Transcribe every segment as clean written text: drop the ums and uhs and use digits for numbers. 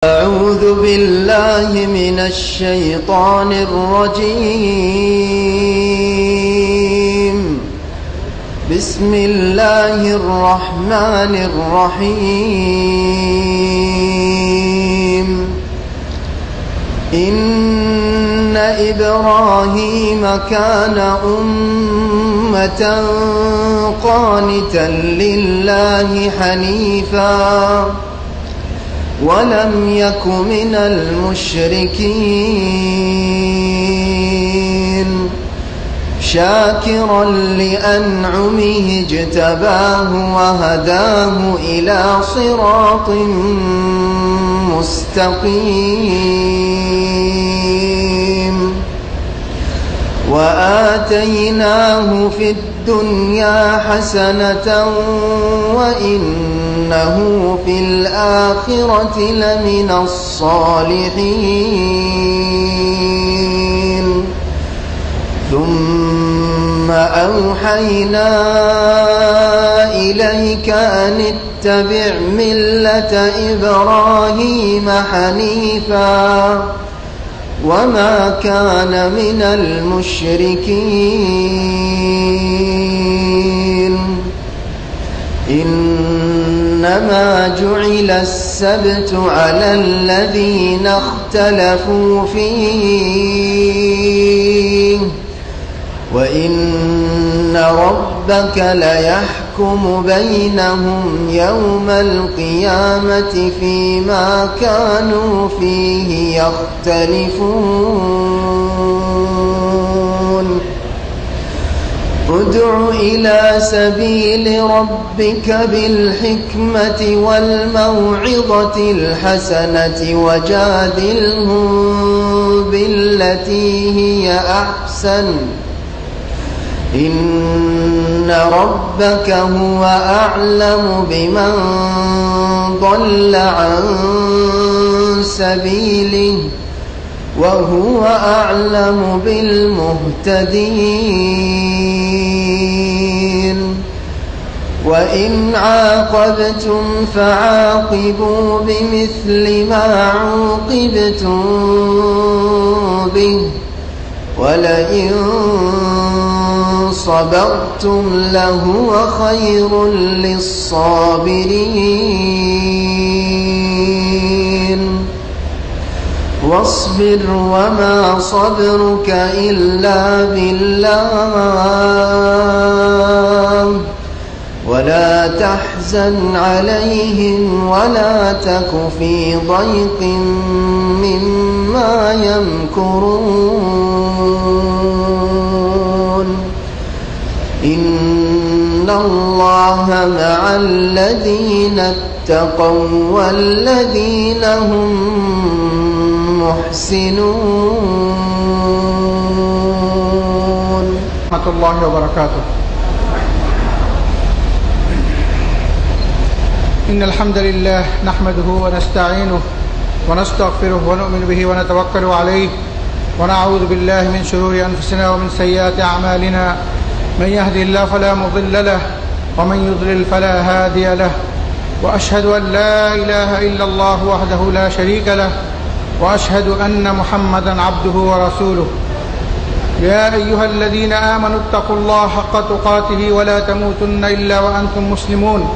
أعوذ بالله من الشيطان الرجيم. بسم الله الرحمن الرحيم. إن إبراهيم كان أمة قانتا لله حنيفا ولم يك من المشركين شاكرا لأنعمه اجتباه وهداه إلى صراط مستقيم وآتيناه في الدنيا حسنة وإنه في الآخرة لمن الصالحين. ثم أوحينا إليك أن اتبع ملة إبراهيم حنيفا وما كان من المشركين. إنما جعل السبت على الذين اختلفوا فيه وإن ربك ليحكم بينهم يوم القيامة فيما كانوا فيه يختلفون. ادع إلى سبيل ربك بالحكمة والموعظة الحسنة وجادلهم بالتي هي أحسن إن ربك هو أعلم بمن ضل عن سبيله وهو أعلم بالمهتدين. وإن عاقبتم فعاقبوا بمثل ما عوقبتم به ولئن صبرتم لهو خير للصابرين. واصبر وما صبرك إلا بالله ولا تحزن عليهم ولا تك في ضيق مما يمكرون. إن الله مع الذين اتقوا والذين هم محسنون. ورحمة الله وبركاته. إن الحمد لله نحمده ونستعينه ونستغفره ونؤمن به ونتوكل عليه ونعوذ بالله من شرور أنفسنا ومن سيئات أعمالنا. من يهده الله فلا مضل له ومن يضلل فلا هادي له. وأشهد أن لا إله إلا الله وحده لا شريك له وأشهد أن محمدا عبده ورسوله. يا أيها الذين آمنوا اتقوا الله حق تقاته ولا تموتن إلا وأنتم مسلمون.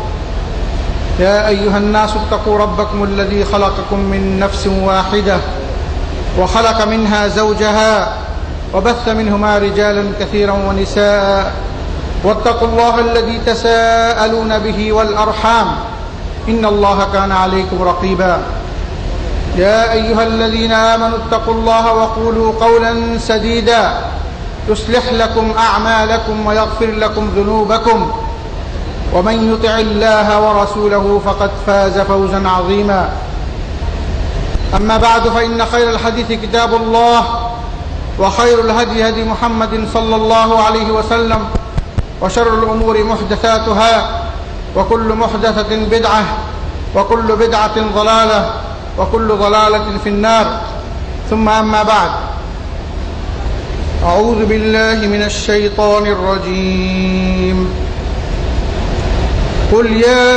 يا أيها الناس اتقوا ربكم الذي خلقكم من نفس واحدة وخلق منها زوجها وبث منهما رجالا كثيرا ونساء واتقوا الله الذي تساءلون به والأرحام إن الله كان عليكم رقيبا. يا أيها الذين آمنوا اتقوا الله وقولوا قولا سديدا يصلح لكم أعمالكم ويغفر لكم ذنوبكم ومن يطع الله ورسوله فقد فاز فوزا عظيما. أما بعد فإن خير الحديث كتاب الله وخير الهدي هدي محمد صلى الله عليه وسلم وشر الأمور محدثاتها وكل محدثة بدعة وكل بدعة ضلالة وكل ضلالة في النار. ثم أما بعد أعوذ بالله من الشيطان الرجيم. قل يا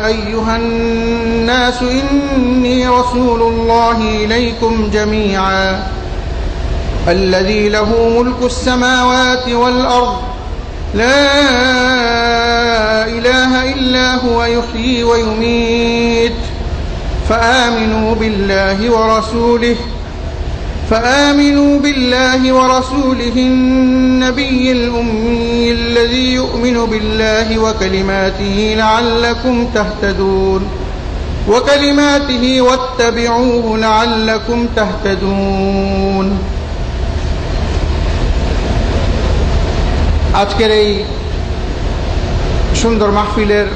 أيها الناس إني رسول الله إليكم جميعا الذي له ملك السماوات والأرض لا إله إلا هو يحيي ويميت فآمنوا بالله ورسوله النبي الأمي الذي يؤمن بالله وكلماته لعلكم تهتدون وكلماته واتبعوه لعلكم تهتدون। আজকের এই সুন্দর মাহফিলের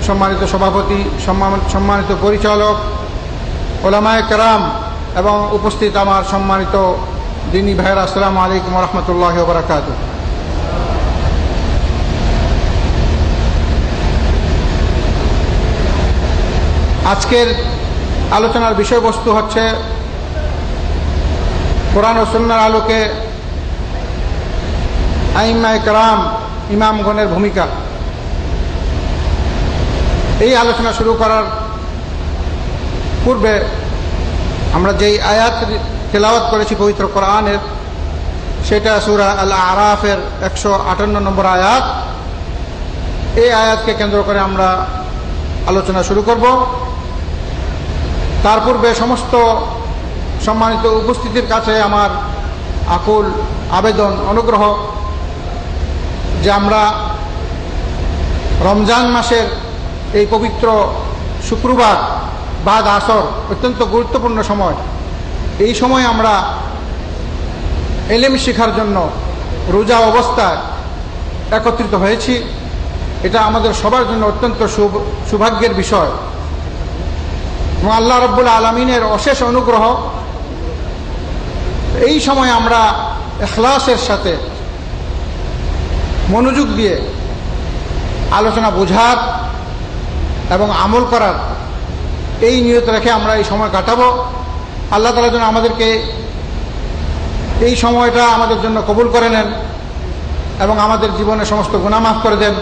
সম্মানিত সভাপতি, সম্মানিত পরিচালক, ওলামায়ে কেরাম এবং উপস্থিত আমার সম্মানিত দিনী ভাইয়েরা, আসসালামু আলাইকুম ওয়া রাহমাতুল্লাহি ওয়া বারাকাতুহু। আজকের আলোচনার বিষয়বস্তু হচ্ছে কোরআন ও সুন্নাহর আলোকে আইম্মায়ে কেরাম, ইমামগণের ভূমিকা। এই আলোচনা শুরু করার পূর্বে আমরা যেই আয়াত তেলাওয়াত করেছি পবিত্র কোরআনের, সেটা সূরা আল আরাফের 158 নম্বর আয়াত। এই আয়াতকে কেন্দ্র করে আমরা আলোচনা শুরু করব। তার পূর্বে সমস্ত সম্মানিত উপস্থিতির কাছে আমার আকুল আবেদন, অনুগ্রহ যে আমরা রমজান মাসের এই পবিত্র শুক্রবার বাদ আসর, অত্যন্ত গুরুত্বপূর্ণ সময়, এই সময় আমরা ইলম শিখার জন্য রোজা অবস্থায় একত্রিত হয়েছি। এটা আমাদের সবার জন্য অত্যন্ত সৌভাগ্যের বিষয় এবং আল্লাহ রাব্বুল আলামিনের অশেষ অনুগ্রহ। এই সময় আমরা ইখলাসের সাথে মনোযোগ দিয়ে আলোচনা বোঝার এবং আমল করার এই নিয়ত রেখে আমরা এই সময় কাটাবো। আল্লাহ তাআলা যেন আমাদেরকে এই সময়টা আমাদের জন্য কবুল করে নেন এবং আমাদের জীবনের সমস্ত গুনাহ মাফ করে দেন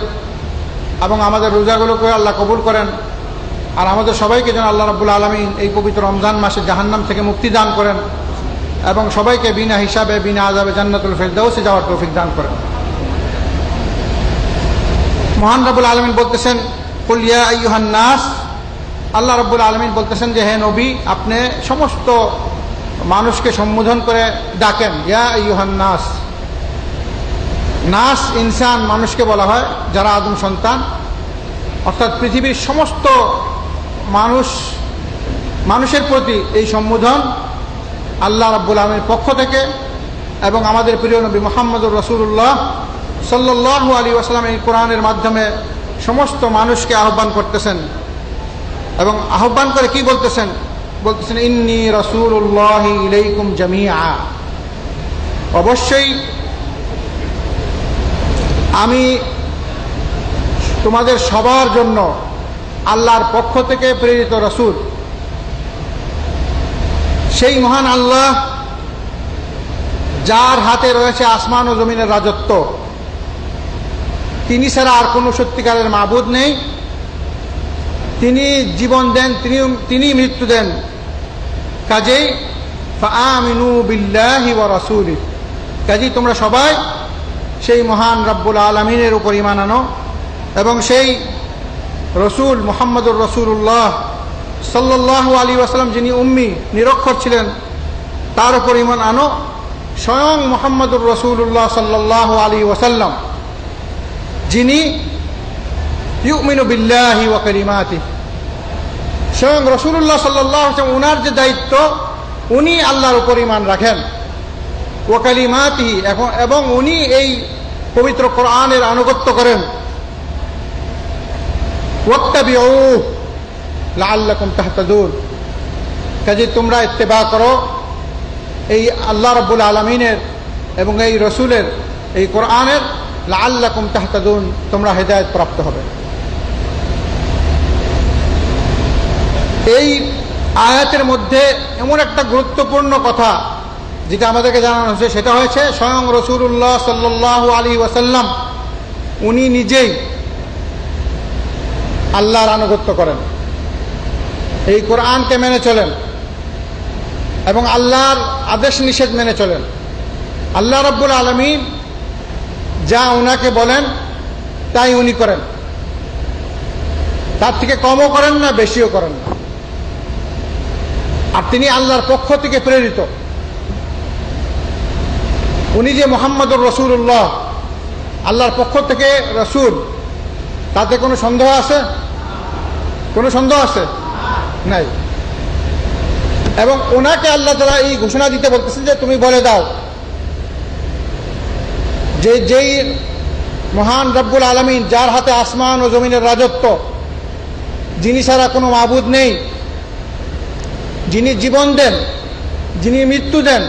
এবং আমাদের রোজাগুলোকে আল্লাহ কবুল করেন। আর আমাদের সবাইকে যেন আল্লাহ রাব্বুল আলামিন এই পবিত্র রমজান মাসে জাহান্নাম থেকে মুক্তি দান করেন এবং সবাইকে বিনা হিসাবে, বিনা আযাবে জান্নাতুল ফিরদাউসে যাওয়ার তৌফিক দান করেন। মহান রাব্বুল আলামিন বলতেছেন, কুল ইয়া আইয়ুহান নাস, আল্লাহ রাব্বুল আলামিন বলতেছেন যে হে নবী, আপনি সমস্ত মানুষকে সম্বোধন করে ডাকেন, ইয়া আইয়ুহান নাস। নাস ইনসান, মানুষকে বলা হয় যারা আদম সন্তান, অর্থাৎ পৃথিবীর সমস্ত মানুষের প্রতি এই সম্বোধন আল্লাহ রাব্বুল আলামিনের পক্ষ থেকে এবং আমাদের প্রিয় নবী মুহাম্মদুর রাসূলুল্লাহ সাল্লাল্লাহু আলাইহি ওয়াসাল্লাম এই কোরআনের মাধ্যমে সমস্ত মানুষকে আহ্বান করতেছেন এবং আহ্বান করে কি বলতেছেন? বলতেছেন ইন্নী রাসূলুল্লাহি ইলাইকুম জামিআ, অবশ্যই আমি তোমাদের সবার জন্য আল্লাহর পক্ষ থেকে প্রেরিত রাসূল। সেই মহান আল্লাহ যার হাতে রয়েছে আসমান ও জমিনের রাজত্ব, তিনি ছাড়া আর কোনো সত্যিকারের মাবুদ নেই। তিনি জীবন দেন, তিনি মৃত্যু দেন। কাজেই ফাআমিনু বিল্লাহি ওয়া রাসূলিহি, কাজেই তোমরা সবাই সেই মহান রব্বুল আলামিনের উপর ঈমান আনো এবং সেই রসুল মুহাম্মদুর রাসূলুল্লাহ সাল্লাল্লাহু আলাইহি ওয়াসাল্লাম যিনি উম্মি, নিরক্ষর ছিলেন, তার উপর ঈমান আনো। স্বয়ং মুহাম্মদুর রাসূলুল্লাহ সাল্লাল্লাহু আলাইহি ওয়াসাল্লাম যিনি ইউমিনু বিল্লাহি ওয়া কালিমাতিহি, স্বয়ং রাসূলুল্লাহ সাল্লাল্লাহু আলাইহি ওয়াসাল্লাম, ওনার যে দায়িত্ব, উনি আল্লাহর উপর ঈমান রাখেন। ওয়া কালিমাতিহি, এবং উনি এই পবিত্র কোরআনের আনুগত্য করেন। ওয়াত্তাবিউহু লাআল্লাকুম তাহতাদুন, কাজে তোমরা ইত্তেবা করো এই আল্লাহ রাব্বুল আলামিনের এবং এই রসুলের, এই কোরআনের, লাআল্লাকুম তাহতাদুন, তোমরা হেদায়েত প্রাপ্ত হবে। এই আয়াতের মধ্যে এমন একটা গুরুত্বপূর্ণ কথা যেটা আমাদেরকে জানানো হয়েছে, সেটা হয়েছে স্বয়ং রাসূলুল্লাহ সাল্লাল্লাহু আলাইহি ওয়াসাল্লাম উনি নিজেই আল্লাহর আনুগত্য করেন, এই কোরআনকে মেনে চলেন এবং আল্লাহর আদেশ নিষেধ মেনে চলেন। আল্লাহ রাব্বুল আলামিন যা ওনাকে বলেন তাই উনি করেন, তার থেকে কমও করেন না, বেশিও করেন না। আর তিনি আল্লাহর পক্ষ থেকে প্রেরিত। উনি যে মুহাম্মদুর রাসূলুল্লাহ, আল্লাহর পক্ষ থেকে রাসূল, তাতে কোনো সন্দেহ আছে? কোনো সন্দেহ আছে? নাই। এবং ওনাকে আল্লাহ তাআলা এই ঘোষণা দিতে বলতেছেন যে তুমি বলে দাও যে যেই মহান রব্বুল আলামিন, যার হাতে আসমান ও জমিনের রাজত্ব, যিনি ছাড়া কোনো মাবুদ নেই, যিনি জীবন দেন, যিনি মৃত্যু দেন,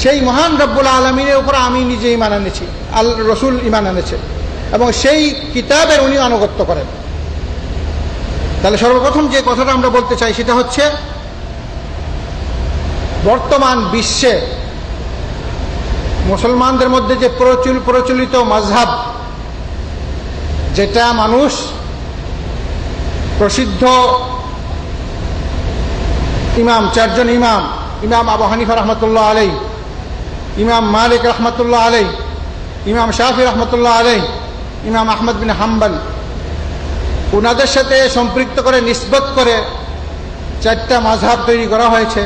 সেই মহান রব্বুল আলামিনের উপর আমি নিজে ঈমান এনেছি, রসুল ঈমান এনেছে এবং সেই কিতাবের উনি আনুগত্য করেন। তাহলে সর্বপ্রথম যে কথাটা আমরা বলতে চাই সেটা হচ্ছে, বর্তমান বিশ্বে মুসলমানদের মধ্যে যে প্রচলিত মাযহাব, যেটা মানুষ প্রসিদ্ধ ইমাম, চারজন ইমাম, ইমাম আবু হানিফা রহমতুল্লাহ আলাইহি, ইমাম মালিক রহমতুল্লাহ আলাইহি, ইমাম শাফি রহমতুল্লাহ আলাইহি, ইমাম আহমদ বিন হাম্বল, ওনাদের সাথে সম্পৃক্ত করে নিসবত করে চারটা মাযহাব তৈরি করা হয়েছে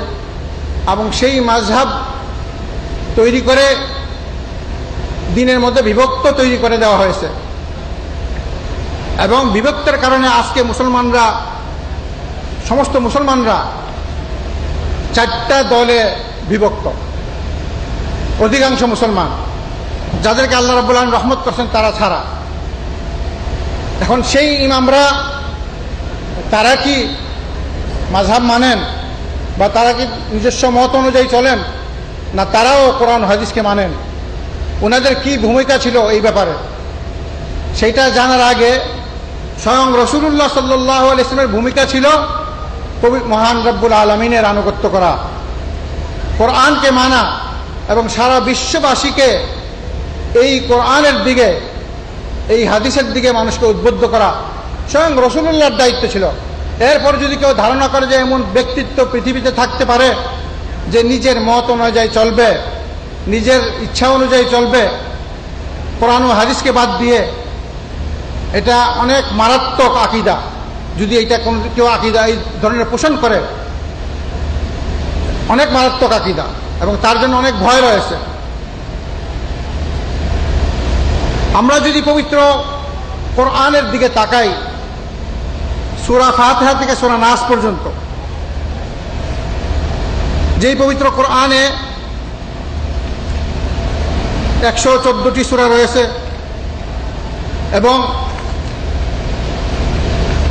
এবং সেই মাযহাব তৈরি করে দিনের মধ্যে বিভক্ত তৈরি করে দেওয়া হয়েছে এবং বিভক্তের কারণে আজকে মুসলমানরা, সমস্ত মুসলমানরা চারটা দলে বিভক্ত। অধিকাংশ মুসলমান, যাদেরকে আল্লাহ রাব্বুল আলামিন রহমত করছেন তারা ছাড়া। এখন সেই ইমামরা, তারা কি মাযহাব মানেন বা তারা কি নিজস্ব মত অনুযায়ী চলেন, না তারাও কোরআন হাদিসকে মানেন? ওনাদের কি ভূমিকা ছিল এই ব্যাপারে, সেইটা জানার আগে স্বয়ং রাসূলুল্লাহ সাল্লাল্লাহু আলাইহি ওয়াসাল্লামের ভূমিকা ছিল মহান রব্বুল আলামিনের আনুগত্য করা, কোরআনকে মানা এবং সারা বিশ্ববাসীকে এই কোরআনের দিকে, এই হাদিসের দিকে মানুষকে উদ্বুদ্ধ করা স্বয়ং রাসূলুল্লাহর দায়িত্ব ছিল। এরপর যদি কেউ ধারণা করে যে এমন ব্যক্তিত্ব পৃথিবীতে থাকতে পারে যে নিজের মত অনুযায়ী চলবে, নিজের ইচ্ছা অনুযায়ী চলবে, কোরআন ও হাদিসকে বাদ দিয়ে, এটা অনেক মারাত্মক আকীদা। যদি এটা কোন কেউ আকীদা এই ধরনের পোষণ করে, অনেক মারাত্মক আকীদা এবং তার জন্য অনেক ভয় রয়েছে। আমরা যদি পবিত্র কোরআনের দিকে তাকাই, সূরা ফাতিহা থেকে সূরা নাস পর্যন্ত, যেই পবিত্র কোরআনে 114টি সূরা রয়েছে এবং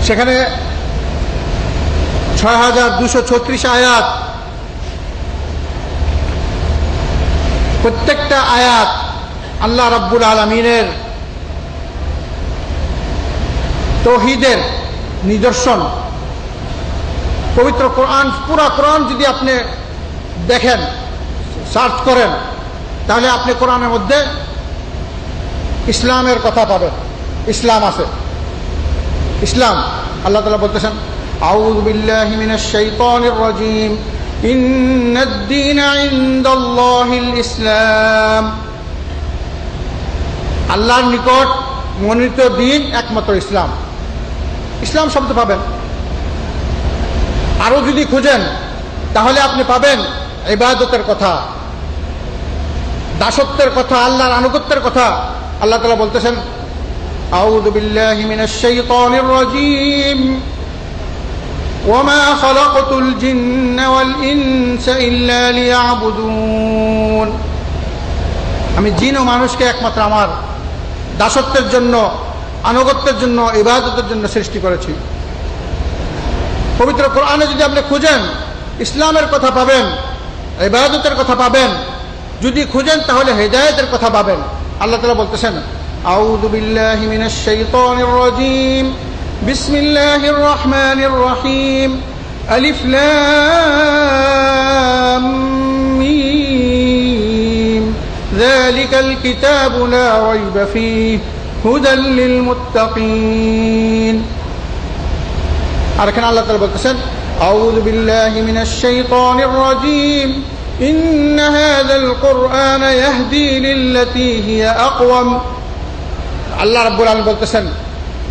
সেখানে 6236 আয়াত, প্রত্যেকটা আয়াত আল্লাহ রাব্বুল আলামিনের তাওহীদের নিদর্শন। পবিত্র কোরআন, পুরা কোরআন যদি আপনি দেখেন, সার্চ করেন, তাহলে আপনি কোরআনের মধ্যে ইসলামের কথা পাবেন। ইসলাম আছে, ইসলাম। আল্লাহ তাআলা বলতেছেন, আউযু বিল্লাহি মিনাশ শাইতানির রাজীম, ইন্নাদ দীনা ইনদাল্লাহিল ইসলাম। আল্লাহর নিকট মনোনীত দিন একমাত্র ইসলাম। ইসলাম শব্দ পাবেন। আরো যদি খুঁজেন তাহলে আপনি পাবেন ইবাদতের কথা, দাসত্বের কথা, আল্লাহর আনুগত্যের কথা। আল্লাহ তাআলা বলতেছেন, আউযু বিল্লাহি মিনাশ শাইতানির রাজীম, ওয়ামা খালাকতুল জিন্না ওয়াল ইনসা ইল্লা লিয়াবুদুন। আমি জিন ও মানুষকে একমাত্র আমার দাসত্বের জন্য, আনুগত্যের জন্য, ইবাদতের জন্য সৃষ্টি করেছি। পবিত্র কোরআনে যদি আপনি খুঁজেন, ইসলামের কথা পাবেন, ইবাদতের কথা পাবেন। যদি খুঁজেন তাহলে হিদায়াতের কথা পাবেন। আল্লাহ তাআলা বলতেছেন, আউযু বিল্লাহি মিনাশ শাইতানির রাজীম, বিসমিল্লাহির রহমানির রহিম, আলিফ লাম মিম, যালিকাল কিতাবু লা রাইবা ফীহি هدى للمتقين. আর এখানে আল্লাহ তাআলা বলতেছেন أعوذ بالله من الشيطان الرجيم إن هذا القرآن يهدي للتي هي أقوم. আল্লাহ রাব্বুল আলামিন বলতেছেন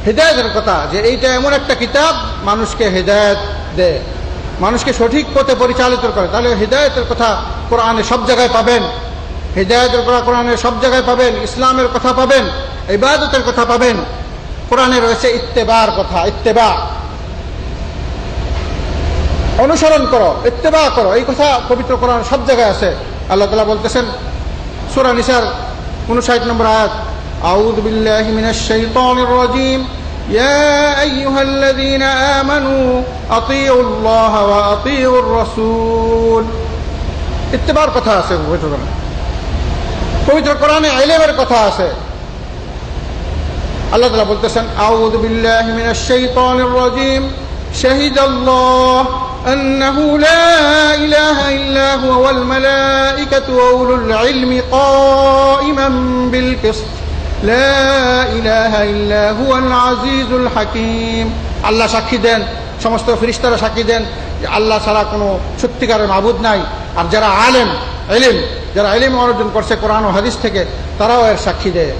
হিদায়াতের কথা, যে এইটা এমন একটা কিতাব মানুষকে হিদায়াত দেয়, মানুষকে সঠিক পথে পরিচালিত করে। তাহলে হিদায়াতের কথা কোরআনে সব জায়গায় পাবেন, হিদায়াতের কথা কোরআনে সব জায়গায় পাবেন, ইসলামের কথা পাবেন, ইবাদতের কথা পাবেন। কোরআনে রয়েছে ইত্তেবার কথা, ইত্তেবা, অনুসরণ করো, ইত্তেবা করো, এই কথা পবিত্র কোরআন সব জায়গায় আছে। আল্লাহ তাআলা বলতেছেন সূরা নিসার 59 নম্বর আয়াত, আউযু বিল্লাহি মিনাশ শাইতানির রাজীম ইয়া আইয়ুহাল্লাযীনা আমানু আতিউল্লাহ ওয়া আতিউর রাসূল। ইত্তেবার কথা আছে পবিত্র কোরআনে। পবিত্র কোরআনে ইলমের কথা আছে। আল্লাহ তাআলা বলতেছেন আউযু বিল্লাহি মিনাশ শাইতানির রাজীম শাহিদাল্লাহ আন্নাহু লা ইলাহা ইল্লা হুয়া ওয়াল মালাইকাতু ওয়া উলুল ইলমি কাইমান বিল কিসত লা ইলাহা ইল্লা হুয়াল আজিজুল হাকীম। আল্লাহ সাক্ষী দেন, সমস্ত ফেরেশতারা সাক্ষী দেন যে আল্লাহ ছাড়া কোনো সত্যিকারের মাবুদ নাই। আর যারা আলেম, যারা ইলম অর্জন করছে কোরআন ও হাদিস থেকে, তারাও এর সাক্ষী দেয়।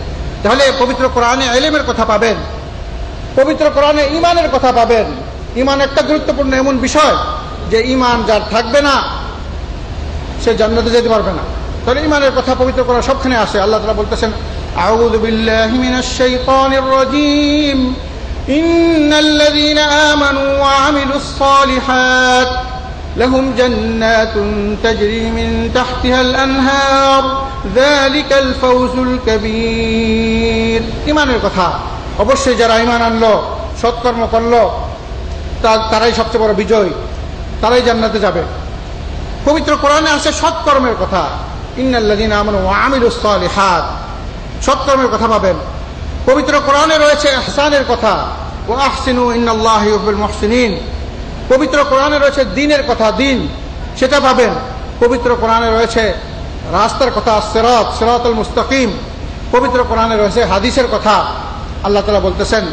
তাহলে পবিত্র কোরআনে ইলমের কথা পাবেন, পবিত্র কোরআনে ঈমানের কথা পাবেন। ঈমান একটা গুরুত্বপূর্ণ এমন বিষয় যে ঈমান যার থাকবে না সে জান্নাতে যেতে পারবে না। তাহলে ঈমানের কথা পবিত্র কোরআন সবখানে আসে। আল্লাহ তাআলা বলতেছেন আউযু বিল্লাহি মিনাশ শাইতানির রাজীম ইন্নাল্লাযীনা আমানু ওয়া আমিলুস সালিহাত লাহুম জান্নাতুন তাজরি মিন তাহতিহাল আনহার যালিকাল ফাওজুল কাবীর। ঈমানের কথা অবশ্যই যারা ঈমান আনলো, সৎকর্ম করলো, তারাই সবচেয়ে বড় বিজয়, তারাই জান্নাতে যাবে। পবিত্র কোরআনে আছে সৎকর্মের কথা, ইন্নাল্লাযীনা আমানু ওয়া আমিলুস সালিহাত, সৎকর্মের কথা পাবেন। পবিত্র কোরআনে রয়েছে ইহসানের কথা, ওয়া আহসিনু ইন্নাল্লাহা ইউহিব্বুল মুহসিনিন। পবিত্র কোরআনে রয়েছে দ্বীনের কথা, দ্বীন, সেটা পাবেন। পবিত্র কোরআনে রয়েছে রাস্তার কথা, সিরাতুল মুস্তাকিম। পবিত্র কোরআনে রয়েছে হাদিসের কথা। আল্লাহ তাআলা বলতেছেন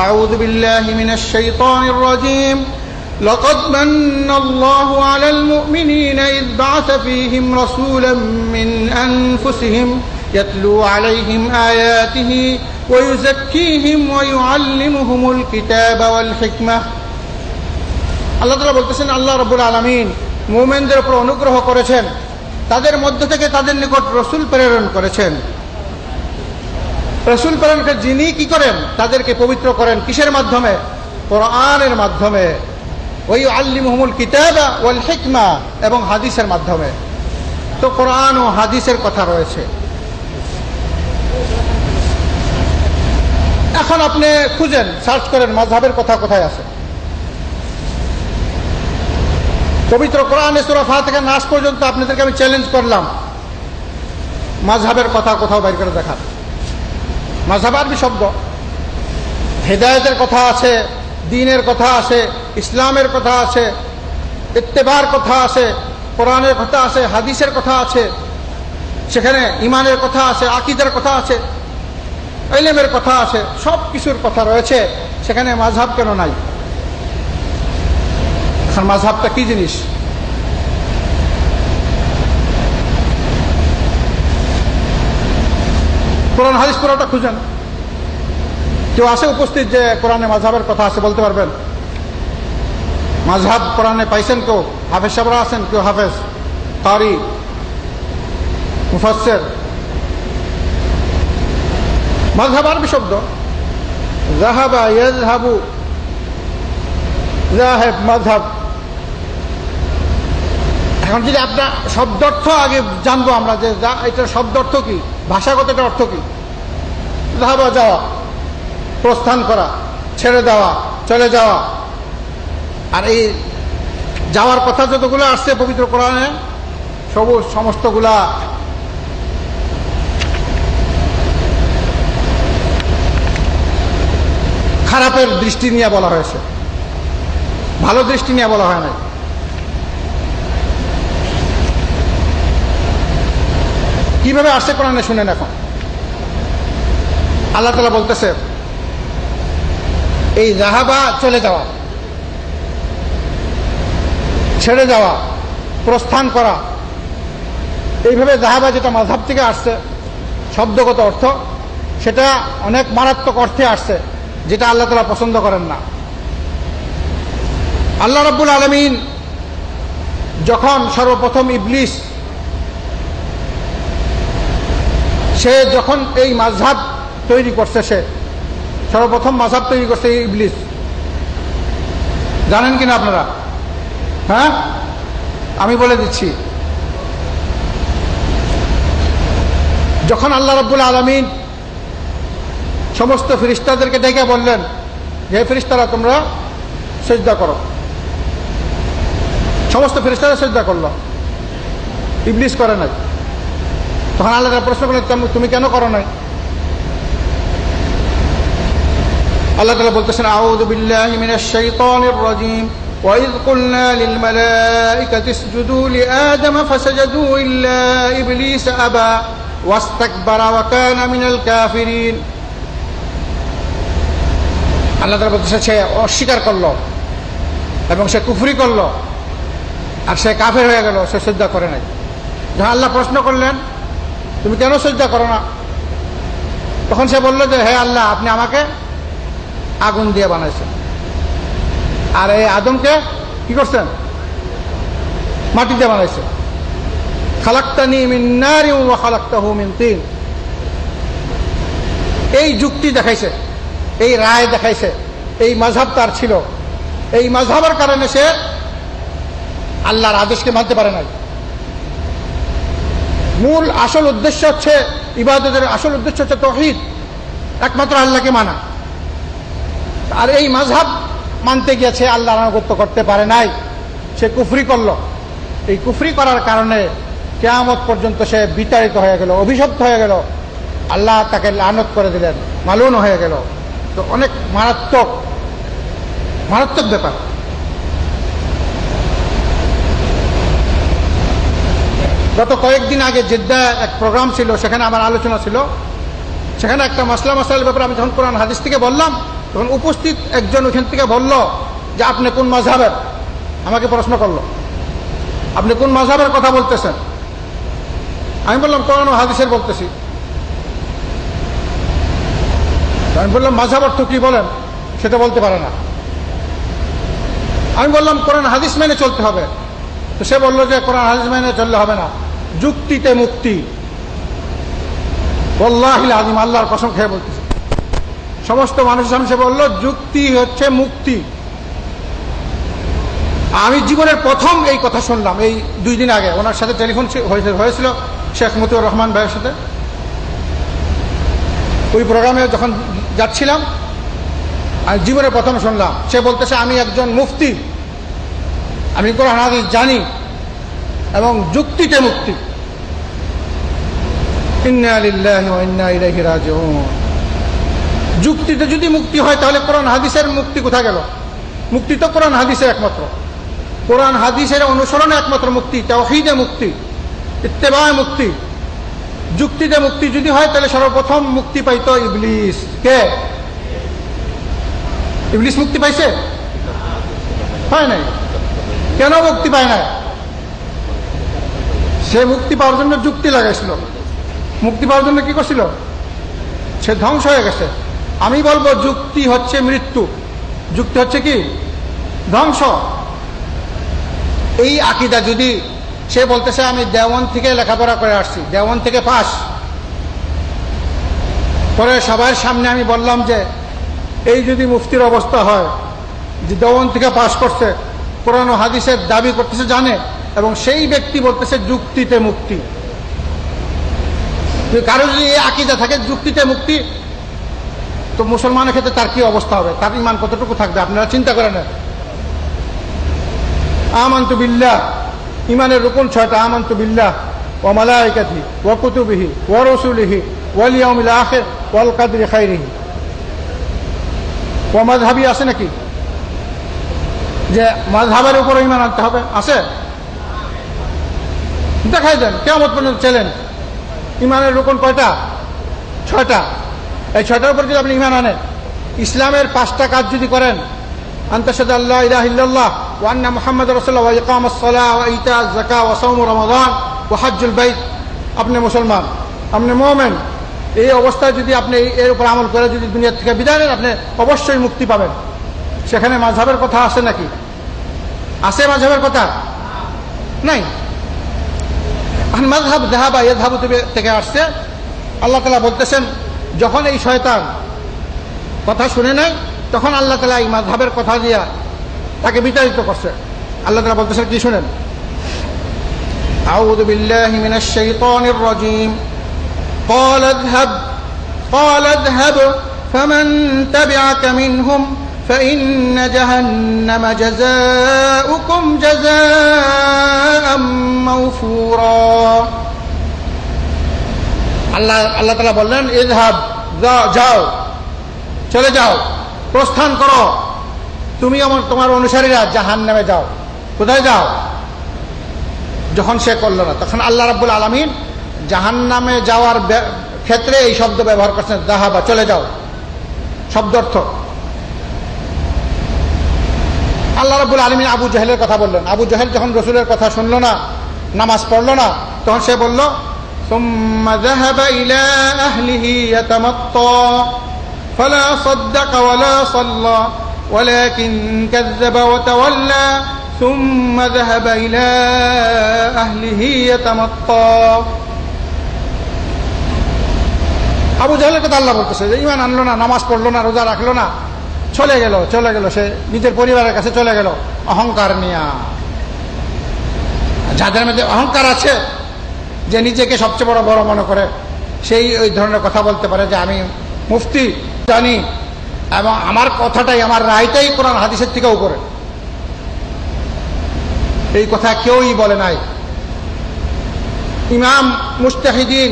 আউযু বিল্লাহি মিনাশ শাইতানির রাজীম লাকাদ মান্নাল্লাহু আলাল মুমিনিনা ইয বা'আসা ফীহিম রাসূলাম মিন আনফুসিহিম ইয়াতলু আলাইহিম আয়াতিহি ওয়া ইউযাক্কিহিম ওয়া ইউআল্লিমুহুমুল কিতাবা ওয়াল হিকমাহ। আল্লাহ তাআলা বলতেছেন আল্লাহ রাব্বুল আলামিন মুমিনদের উপর অনুগ্রহ করেছেন, তাদের মধ্য থেকে তাদের নিকট রাসূল প্রেরণ করেছেন। রাসূল প্রেরণ করে যিনি কি করেন, তাদেরকে পবিত্র করেন। কিসের মাধ্যমে? কোরআনের মাধ্যমে। ওয়া ইউআল্লিমুহুমুল কিতাবা ওয়াল হিকমা, এবং হাদিসের মাধ্যমে। তো কোরআন ও হাদিসের কথা রয়েছে। এখন আপনি খুঁজেন, সার্চ করেন মাযহাবের কথা কোথায় আছে। পবিত্র কোরআনে সূরা ফাতিহা নাস পর্যন্ত আপনাদেরকে আমি চ্যালেঞ্জ করলাম মাযহাবের কথা কোথাও বাইর করে দেখান। মাযহাব আরবি শব্দ, হিদায়াতের কথা আছে, দ্বীনের কথা আছে, ইসলামের কথা আছে, ইত্তেবার কথা আছে, কোরআনের কথা আছে, হাদিসের কথা আছে, সেখানে ঈমানের কথা আছে, আকীদার কথা আছে, ইলমের কথা আছে, সব কিছুর কথা রয়েছে। সেখানে মাযহাব কেন নাই? এখন মাযহাবটা কি জিনিস? কোরআন হাদিস পুরোটা খুঁজেন। কেউ আছে উপস্থিত যে কোরআনে মাযহাবের কথা আছে, বলতে পারবেন? মাযহাব কোরআনে পাইছেন কেউ? হাফেজ সাহেবরা আছেন, কেউ হাফেজ, কারি, মুফাসসির। মাযহাব আরবি শব্দ, যাহাবা ইয়াযহাবু, যাহেব, মাযহাব। এখন যদি আপনার শব্দার্থ আগে জানবো আমরা, যে এটার শব্দার্থ কি, ভাষাগত এটার অর্থ কি। যাহাবা যাওয়া, প্রস্থান করা, ছেড়ে দেওয়া, চলে যাওয়া। আর এই যাওয়ার কথা যতগুলো আসছে পবিত্র কোরআনে, সমস্তগুলা খারাপের দৃষ্টি নিয়ে বলা হয়েছে, ভালো দৃষ্টি নিয়ে বলা হয় না। কিভাবে আসছে কোরআনে শুনেন। এখন আল্লাহ তাআলা বলতেছে এই যাহাবা চলে যাওয়া, ছেড়ে যাওয়া, প্রস্থান করা, এইভাবে যাহাবা যেটা মাযহাব থেকে আসছে শব্দগত অর্থ, সেটা অনেক মারাত্মক অর্থে আসছে যেটা আল্লাহ তাআলা পছন্দ করেন না। আল্লাহ রাব্বুল আলামিন যখন সর্বপ্রথম ইবলিস সে যখন এই মাযহাব তৈরি করছে, সে সর্বপ্রথম মাযহাব তৈরি করছে ইবলিস, জানেন কিনা আপনারা? হ্যাঁ, আমি বলে দিচ্ছি। যখন আল্লাহ রাব্বুল আলামিন সমস্ত ফেরেশতাদেরকে ডেকে বললেন যে ফেরেশতারা তোমরা সিজদা করো, সমস্ত ফেরেশতারা সিজদা করলো, ইবলিস করে নাই। তখন আল্লাহ তাআলা প্রশ্ন করলেন তুমি কেন করো নাই? আল্লাহ তাআলা বলতেছেন আউযু বিল্লাহি মিনাশ শাইতানির রাজীম ওয়া ইয কুলনা লিল মালাইকাতি ইসজুদু লিআদামা ফাসাজাদু ইল্লা ইবলিস আবা ওয়াস্তাকবারা ওয়া কানা মিনাল কাফিরিন। আল্লাহ তাআলা বলতেছেন সে অস্বীকার করলো এবং সে কুফরি করলো আর সে কাফের হয়ে গেল, সে সিজদা করে নাই। যখন আল্লাহ প্রশ্ন করলেন তুমি কেন সিজদা করো না, তখন সে বলল যে হে আল্লাহ, আপনি আমাকে আগুন দিয়ে বানাইছেন আর এই আদমকে কি করছেন? মাটি দিয়ে বানাইছেন। খালাকতানি মিন নারিন ওয়া খালাকতাহু মিন তিন। এই যুক্তি দেখাইছে, এই রায় দেখাইছে, এই মাযহাব তার ছিল। এই মাযহাবের কারণে সে আল্লাহর আদেশকে মানতে পারে নাই। মূল আসল উদ্দেশ্য হচ্ছে ইবাদতের আসল উদ্দেশ্য হচ্ছে তাওহীদ, একমাত্র আল্লাহকে মানা। আর এই মাযহাব মানতে গিয়েছে, আল্লাহর আনুগত্য করতে পারে নাই, সে কুফরি করলো। এই কুফরি করার কারণে কিয়ামত পর্যন্ত সে বিতাড়িত হয়ে গেল, অভিশপ্ত হয়ে গেল। আল্লাহ তাকে লানত করে দিলেন, মালুন হয়ে গেল। তো অনেক মারাত্মক মারাত্মক ব্যাপার। গত কয়েকদিন আগে জেদ্দা এক প্রোগ্রাম ছিল, সেখানে আমার আলোচনা ছিল। সেখানে একটা মাসলার ব্যাপারে আমি যখন কোরআন হাদিস থেকে বললাম, তখন উপস্থিত একজন ওখান থেকে বলল যে আপনি কোন মাযহাবের, আমাকে প্রশ্ন করলো আপনি কোন মাযহাবের কথা বলতেছেন। আমি বললাম কোরআন ও হাদিসের বলতেছি। আমি বললাম মাযহাব অর্থ কি বলেন, সেটা বলতে পারে না। আমি বললাম কোরআন হাদিস মেনে চলতে হবে। তো সে বললো যে কোরআন হাদিস মেনে চললে হবে না, যুক্তিতে মুক্তি। ওয়াল্লাহিল আযীম, আল্লাহর কসম খেয়ে বলতেছে, সমস্ত মানুষের সামনে সে বললো যুক্তি হচ্ছে মুক্তি। আমি জীবনের প্রথম এই কথা শুনলাম এই 2 দিন আগে। ওনার সাথে টেলিফোন হয়েছিল শেখ মতিউর রহমান ভাইয়ের সাথে। ওই প্রোগ্রামে যখন যাচ্ছিলাম আমি জীবনের প্রথম শুনলাম। সে বলতেছে আমি একজন মুফতি, আমি কোরআন হাদিস জানি এবং যুক্তিতে মুক্তি। ইন্না লিল্লাহি ওয়া ইন্না ইলাইহি রাজিউন। যুক্তিতে যদি মুক্তি হয় তাহলে কোরআন হাদিসের মুক্তি কোথায় গেল? মুক্তি তো কোরআন হাদিসের একমাত্র, কোরআন হাদিসের অনুসরণে একমাত্র মুক্তি, তাওহীদে মুক্তি, ইত্তেবায়ে মুক্তি। যুক্তিতে মুক্তি যদি হয় তাহলে সর্বপ্রথম মুক্তি পাইতো ইবলিস। কে? ইবলিস মুক্তি পাইছে? হয় নাই। কেন মুক্তি পায় না? সে মুক্তি পাওয়ার জন্য যুক্তি লাগাইছিল। মুক্তি পাওয়ার জন্য কি করছিল? সে ধ্বংস হয়ে গেছে। আমি বলবো যুক্তি হচ্ছে মৃত্যু, যুক্তি হচ্ছে কি? ধ্বংস। এই আকীদা যদি সে বলতেছে আমি দেওয়ান থেকে লেখাপড়া করে আসছি, দেওয়ান থেকে পাস, পরে সবার সামনে আমি বললাম যে এই যদি মুফতির অবস্থা হয় যে দেওয়ান থেকে পাস করছে, কোরআন ও হাদিসের দাবি করতেছে জানে, এবং সেই ব্যক্তি বলতেছে যুক্তিতে মুক্তি। কারো যদি এই আকীদা থাকে যুক্তিতে মুক্তি, তো মুসলমানের ক্ষেত্রে তার কি অবস্থা হবে? তার ঈমান কতটুকু থাকবে আপনারা চিন্তা করে নেন। আমানতু বিল্লাহ, ঈমানের রুকুন 6টা। আমানতু বিল্লাহ ওয়া মালাইকাতিহি ওয়া কুতুবিহি ওয়া রাসূলিহি ওয়াল ইয়াউমিল আখির ওয়াল কদরি খাইরিহি ওয়া মাযহাবি। আছে নাকি যে মাযহাবের উপর ঈমান আনতে হবে? আছে? দেখাই দেন কিয়ামত পর্যন্ত চ্যালেঞ্জ। ঈমানের রুকুন কয়টা? 6টা। এই 6টার উপর যদি আপনি ঈমান আনেন, ইসলামের 5টা কাজ যদি করেন, আনতাশহাদু আল্লা ইলাহা ইল্লাল্লাহ ওয়া আন্না মুহাম্মাদুর রাসূলুল্লাহ ওয়া ইকামাস সালাহ ওয়া ইতাজ যাকাত ওয়া সাওম রমাদান ওয়া হজ্জুল বাইত, আপনি মুসলমান, আপনি মুমিন। এই অবস্থায় যদি আপনি এর উপর আমল করে যদি দুনিয়া থেকে বিদায় নেন, আপনি অবশ্যই মুক্তি পাবেন। সেখানে মাযহাবের কথা আছে নাকি? আছে মাযহাবের কথা? নাই। এখন মাযহাব যাহাবা ইয়াযহাবু থেকে আসছে। আল্লাহ তাআলা বলতেছেন, যখন এই শয়তান কথা শুনে নাই, তখন আল্লাহ তাআলা এই মাযহাবের কথা দিয়া তাকে বিতাড়িত করছে। আল্লাহ তাআলা বলতেছেন কি শুনেন, আউযু বিল্লাহি মিনাশ শাইতানির রাজীম قال اذهب فمن تبعك منهم فإن جهنم جزاؤكم جزاء موفورا। আল্লাহ তাআলা বললেন, ইযহাব, যাও, চলে যাও, প্রস্থান করো, তুমি তোমার অনুসারীরা জাহান্নামে যাও। কোথায় যাও? যখন সে করলো না, তখন আল্লাহ রাব্বুল আলামিন জাহান্নামে যাওয়ার ক্ষেত্রে এই শব্দ ব্যবহার করছেন, যাহাবা, চলে যাও। শব্দ অর্থ, আল্লাহ রাব্বুল আলামিন আবু জাহেলের কথা বললেন। আবু জাহেল যখন রাসূলের কথা শুনলো না, নামাজ পড়লো না, তখন সে বলল, সুম্মা যাহাবা ইলা আহলিহি ইয়াতামাত্তা ফালা সাদ্দাকা ওয়ালা সাল্লা ওয়ালাকিন কাযযাবা ওয়া তাওয়াল্লা সুম্মা যাহাবা ইলা আহলিহি ইয়াতামাত্তা। আবু জাহেলের কথা আল্লাহ বলতেছে যে ঈমান আনলো না, নামাজ পড়লো না, রোজা রাখলো না, চলে গেল, সে নিজের পরিবারের কাছে চলে গেল অহংকার নিয়া। যাদের মধ্যে অহংকার আছে, যে নিজেকে সবচেয়ে বড় মনে করে, সেই ওই ধরনের কথা বলতে পারে যে আমি মুফতি জানি এবং আমার কথাটাই, আমার রায়টাই কোরআন হাদিসের থেকে উপরে। এই কথা কেউই বলে নাই। ইমাম মুজতাহিদিন,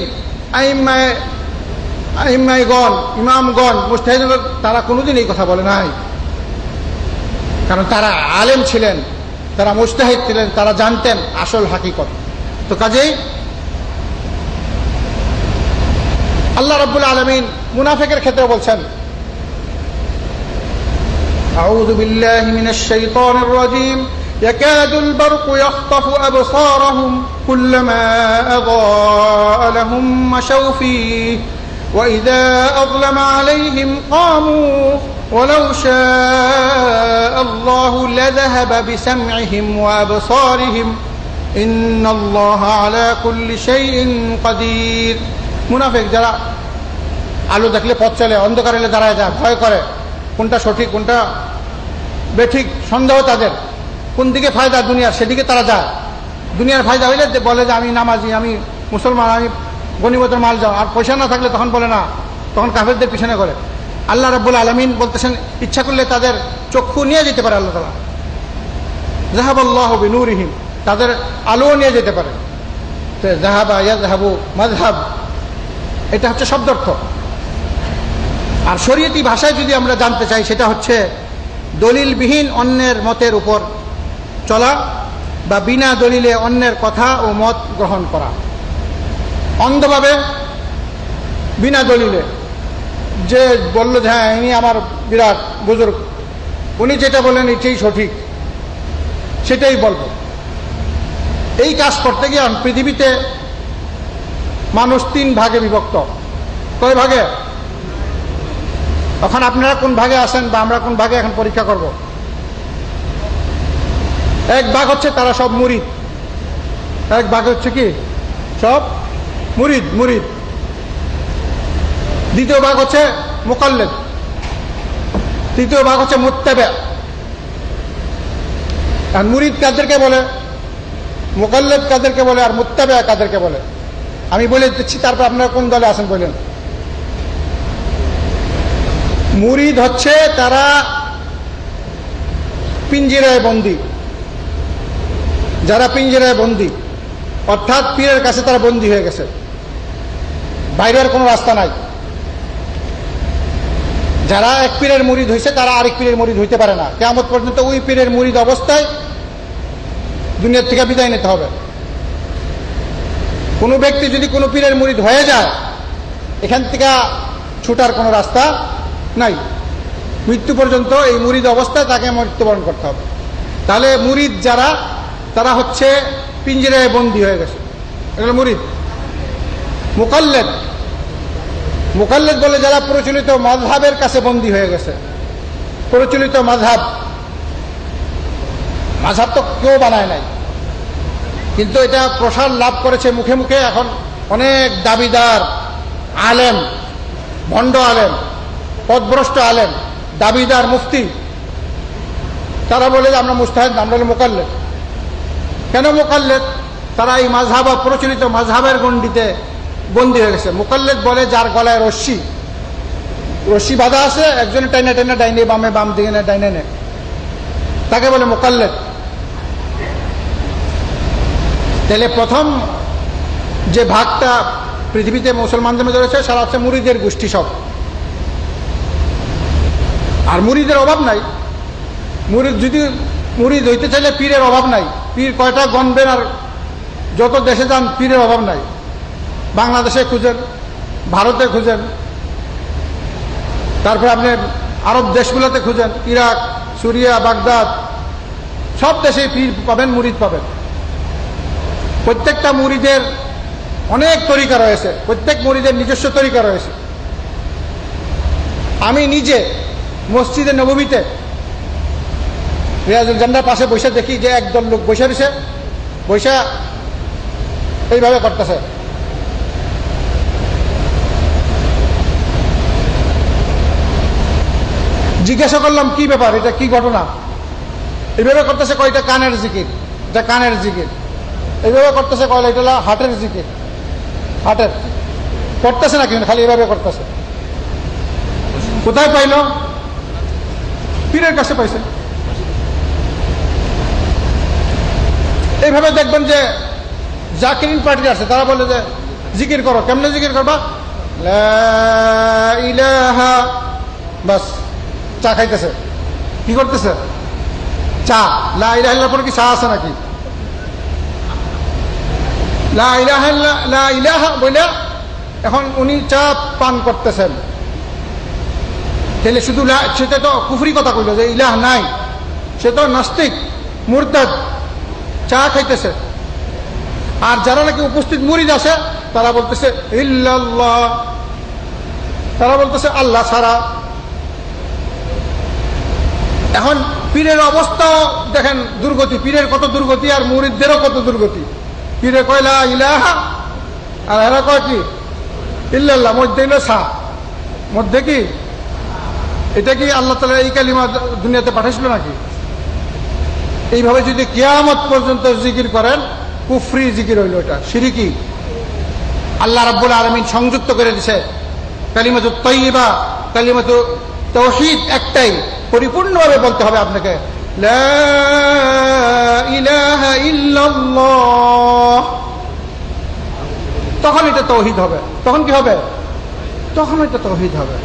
ইমামগণ, মুজতাহিদিন, তারা কোনোদিন এই কথা বলে নাই। কারণ তারা আলেম ছিলেন, তারা মুজতাহিদ ছিলেন, তারা জানতেন আসল হাকিকত। তো কাজেই আল্লাহ রাব্বুল আলামিন মুনাফিকের ক্ষেত্রে বলছেন, আউযু বিল্লাহি মিনাশ শাইতানির রাজীম ইয়াকাদুল বারকু ইয়াখতাফু আবসারাহুম কুল্লামা আযাআ লাহুম মাশাউ ফীহি ওয়া ইযা আযলামা আলাইহিম ক্বামু ওয়ালাউ শাআ আল্লাহু লাযাহাবা বিসাম'ইহিম ওয়া আবসারিহিম ইন্নাল্লাহা আলা কুল্লি শাইইন কাদির। মুনাফিক যারা আলো দেখলে পথ চলে, অন্ধকার এলে দাঁড়ায় যায়, ভয় করে, কোনটা সঠিক কোনটা বেঠিক সন্দেহ তাদের, কোন দিকে ফায়দা দুনিয়ার সেদিকে তারা যায়। দুনিয়ার ফায়দা হইলে বলে যে আমি নামাজি, আমি মুসলমান, আমি গনিমতের মাল যাও। আর পয়সা না থাকলে তখন বলে না, তখন কাফেরদের পিছনে করে। আল্লাহ রাব্বুল আলামিন বলতেছেন, ইচ্ছা করলে তাদের চক্ষু নিয়ে যেতে পারে আল্লাহ তাআলা, যাহাবাল্লাহু বিনূরিহিম, তাদের আলো নিয়ে যেতে পারে। তো যাহাবা ইয়াযহাবু মাযহাব, এটা হচ্ছে শব্দার্থ। আর শরীয়তি ভাষায় যদি আমরা জানতে চাই, সেটা হচ্ছে দলিলবিহীন অন্যের মতের উপর চলা বা বিনা দলিলে অন্যের কথা ও মত গ্রহণ করা। অন্ধভাবে বিনা দলিলে যে বলল যে হ্যাঁ ইনি আমার বিরাট বুজুর্গ, উনি যেটা বলেন এটাই সঠিক, সেটাই বলব, এই কাজ করতে গিয়ে পৃথিবীতে মানুষ 3 ভাগে বিভক্ত। কয় ভাগে? এখন আপনারা কোন ভাগে আছেন বা আমরা কোন ভাগে এখন পরীক্ষা করব। এক ভাগ হচ্ছে তারা সব মুরিদ, এক ভাগ হচ্ছে কি সব মুরিদ। দ্বিতীয় ভাগ হচ্ছে মুকাল্লিদ, তৃতীয় ভাগ হচ্ছে মুত্তাবি। আর মুরিদ কাদেরকে বলে, মুকাল্লিদ কাদেরকে বলে, আর মুত্তাবি কাদেরকে বলে আমি বলে দিচ্ছি, তারপর আপনারা কোন দলে আছেন বলেন। মুরিদ হচ্ছে তারা পিঞ্জিরায় বন্দী, যারা পিঞ্জিরায় বন্দী, অর্থাৎ পীরের কাছে তারা বন্দী হয়ে গেছে, বাইরের কোনো রাস্তা নাই। যারা এক পীরের মুরিদ হয়েছে তারা আরেক পীরের মুরিদ হইতে পারে না, কিয়ামত পর্যন্ত ওই পীরের মুরিদ অবস্থায় দুনিয়ার থেকে বিদায় নিতে হবে। কোনো ব্যক্তি যদি কোনো পীরের মুরিদ হয়ে যায়, এখান থেকে ছুটার কোনো রাস্তা নাই। মৃত্যু পর্যন্ত এই মুরিদ অবস্থায় তাকে মৃত্যুবরণ করতে হবে। তাহলে মুরিদ যারা, তারা হচ্ছে পিঞ্জরায় বন্দী হয়ে গেছে, এগুলো মুরিদ। মুকাল্লেদ, মুকাল্লেদ বলে যারা প্রচলিত মাযহাবের কাছে বন্দী হয়ে গেছে। প্রচলিত মাযহাব, মাযহাব তো কেউ বানায় নাই, কিন্তু এটা প্রসার লাভ করেছে মুখে মুখে। এখন অনেক দাবিদার আলেম, ভণ্ড আলেম, পথভ্রষ্ট আলেম, দাবিদার মুফতি, তারা বলে যে আমরা মুস্তাহিদ, আমরা হলো মুকাল্লেদ। কেন মুকাল্লেদ? তারা এই মাযহাব, প্রচলিত মাযহাবের গণ্ডিতে বন্দী হয়ে গেছে। মুকাল্লেদ বলে যার গলায় রশ্মি, রশ্মি বাঁধা আছে, একজনে টাইনে টাইনে ডাইনে বামে, বাম দিকে না ডাইনে নে, তাকে বলে মুকাল্লেদ। তাহলে প্রথম যে ভাগটা পৃথিবীতে মুসলমানদের মধ্যে রয়েছে সেটা হচ্ছে মুরিদের গোষ্ঠী সব। আর মুরিদের অভাব নাই। মুরিদ যদি মুরিদ হইতে চাইলে পীরের অভাব নাই। পীর কয়টা গণবেন, আর যত দেশে যান পীরের অভাব নাই। বাংলাদেশে খুঁজেন, ভারতে খুঁজেন, তারপরে আপনি আরব দেশগুলোতে খুঁজেন, ইরাক, সিরিয়া, বাগদাদ, সব দেশে পীর পাবেন, মুরিদ পাবেন। প্রত্যেকটা মুরিদের অনেক তরিকা রয়েছে, প্রত্যেক মুরিদের নিজস্ব তরিকা রয়েছে। আমি নিজে মসজিদে নববীতে রিয়াজুল জান্নার পাশে বসে দেখি যে একদল লোক বসে রয়েছে, বসে এইভাবে করতেছে। জিজ্ঞাসা করলাম কি ব্যাপার, এটা কি ঘটনা? এইভাবে করতেছে, কয়টা কানের জিকির, এটা কানের জিকির। এইভাবে করতেছে, কয়লা এটা হাটের জিকির, হাটের। করতেছে না কিন্তু খালি এইভাবে করতেছে। কোথায় পাইল? পীরের কাছে পাইছে। এইভাবে দেখবেন যে জাকিরিন পার্টি আছে, তারা বলে যে জিকির করো। কেমনে জিকির করবা? লা ইলাহা, বাস চা খাইতেছে। কি করতেছে? চা। লা ইলাহা ইল্লাল্লাহ পরে কি চা আছে নাকি? লা ইলাহা বলে এখন উনি চা পান করতেছেন। তাহলে শুধু সেটা তো কুফরি কথা কইল যে ইলাহ নাই, সে তো নাস্তিক, মুরতাদ, চা খাইতেছে। আর যারা নাকি উপস্থিত মুরিদ আছে তারা বলতেছে ইল্লাল্লাহ, তারা বলতেছে আল্লাহ ছাড়া। এখন পীরের অবস্থাও দেখেন দুর্গতি, পীরের কত দুর্গতি আর মুরিদদেরও কত দুর্গতি। পীরে কয় লা ইলাহা আর এরা কয় কি ইল্লাল্লাহ, মধ্যে হইল সা, মধ্যে কি? এটা কি আল্লাহ তাআলা এই কালিমা দুনিয়াতে পাঠাইছিল নাকি? এইভাবে যদি কিয়ামত পর্যন্ত জিকির করেন, কুফরি জিকির হইল, এটা শিরকি। আল্লাহ রাব্বুল আলামিন সংযুক্ত করে দিয়েছে কালিমাতুত তাইয়্যিবা, কালিমাতুত তাওহীদ একটাই, পরিপূর্ণভাবে বলতে হবে আপনাকে লা ইলাহা ইল্লাল্লাহ। তখন এটা তাওহীদ হবে। তখন কি হবে? তখন এটা তাওহীদ হবে।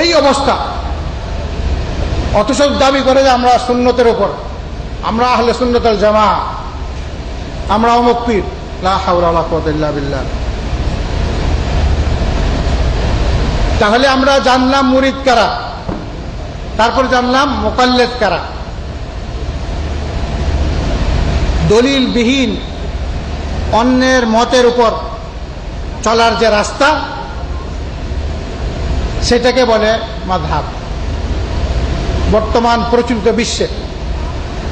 এই অবস্থা। অথচ দাবি করে যে আমরা সুন্নতের উপর, আমরা আহলে সুন্নাত ওয়াল জামাআহ, আমরা অমুক পীর। লা হাওলা ওয়ালা কুওয়াতা ইল্লা বিল্লাহ। তাহলে আমরা জানলাম মুরিদ কারা, তারপর জানলাম মুকাল্লিদ কারা। দলিলবিহীন অন্যের মতের উপর চলার যে রাস্তা, সেটাকে বলে মাযহাব। বর্তমান প্রচলিত বিশ্বে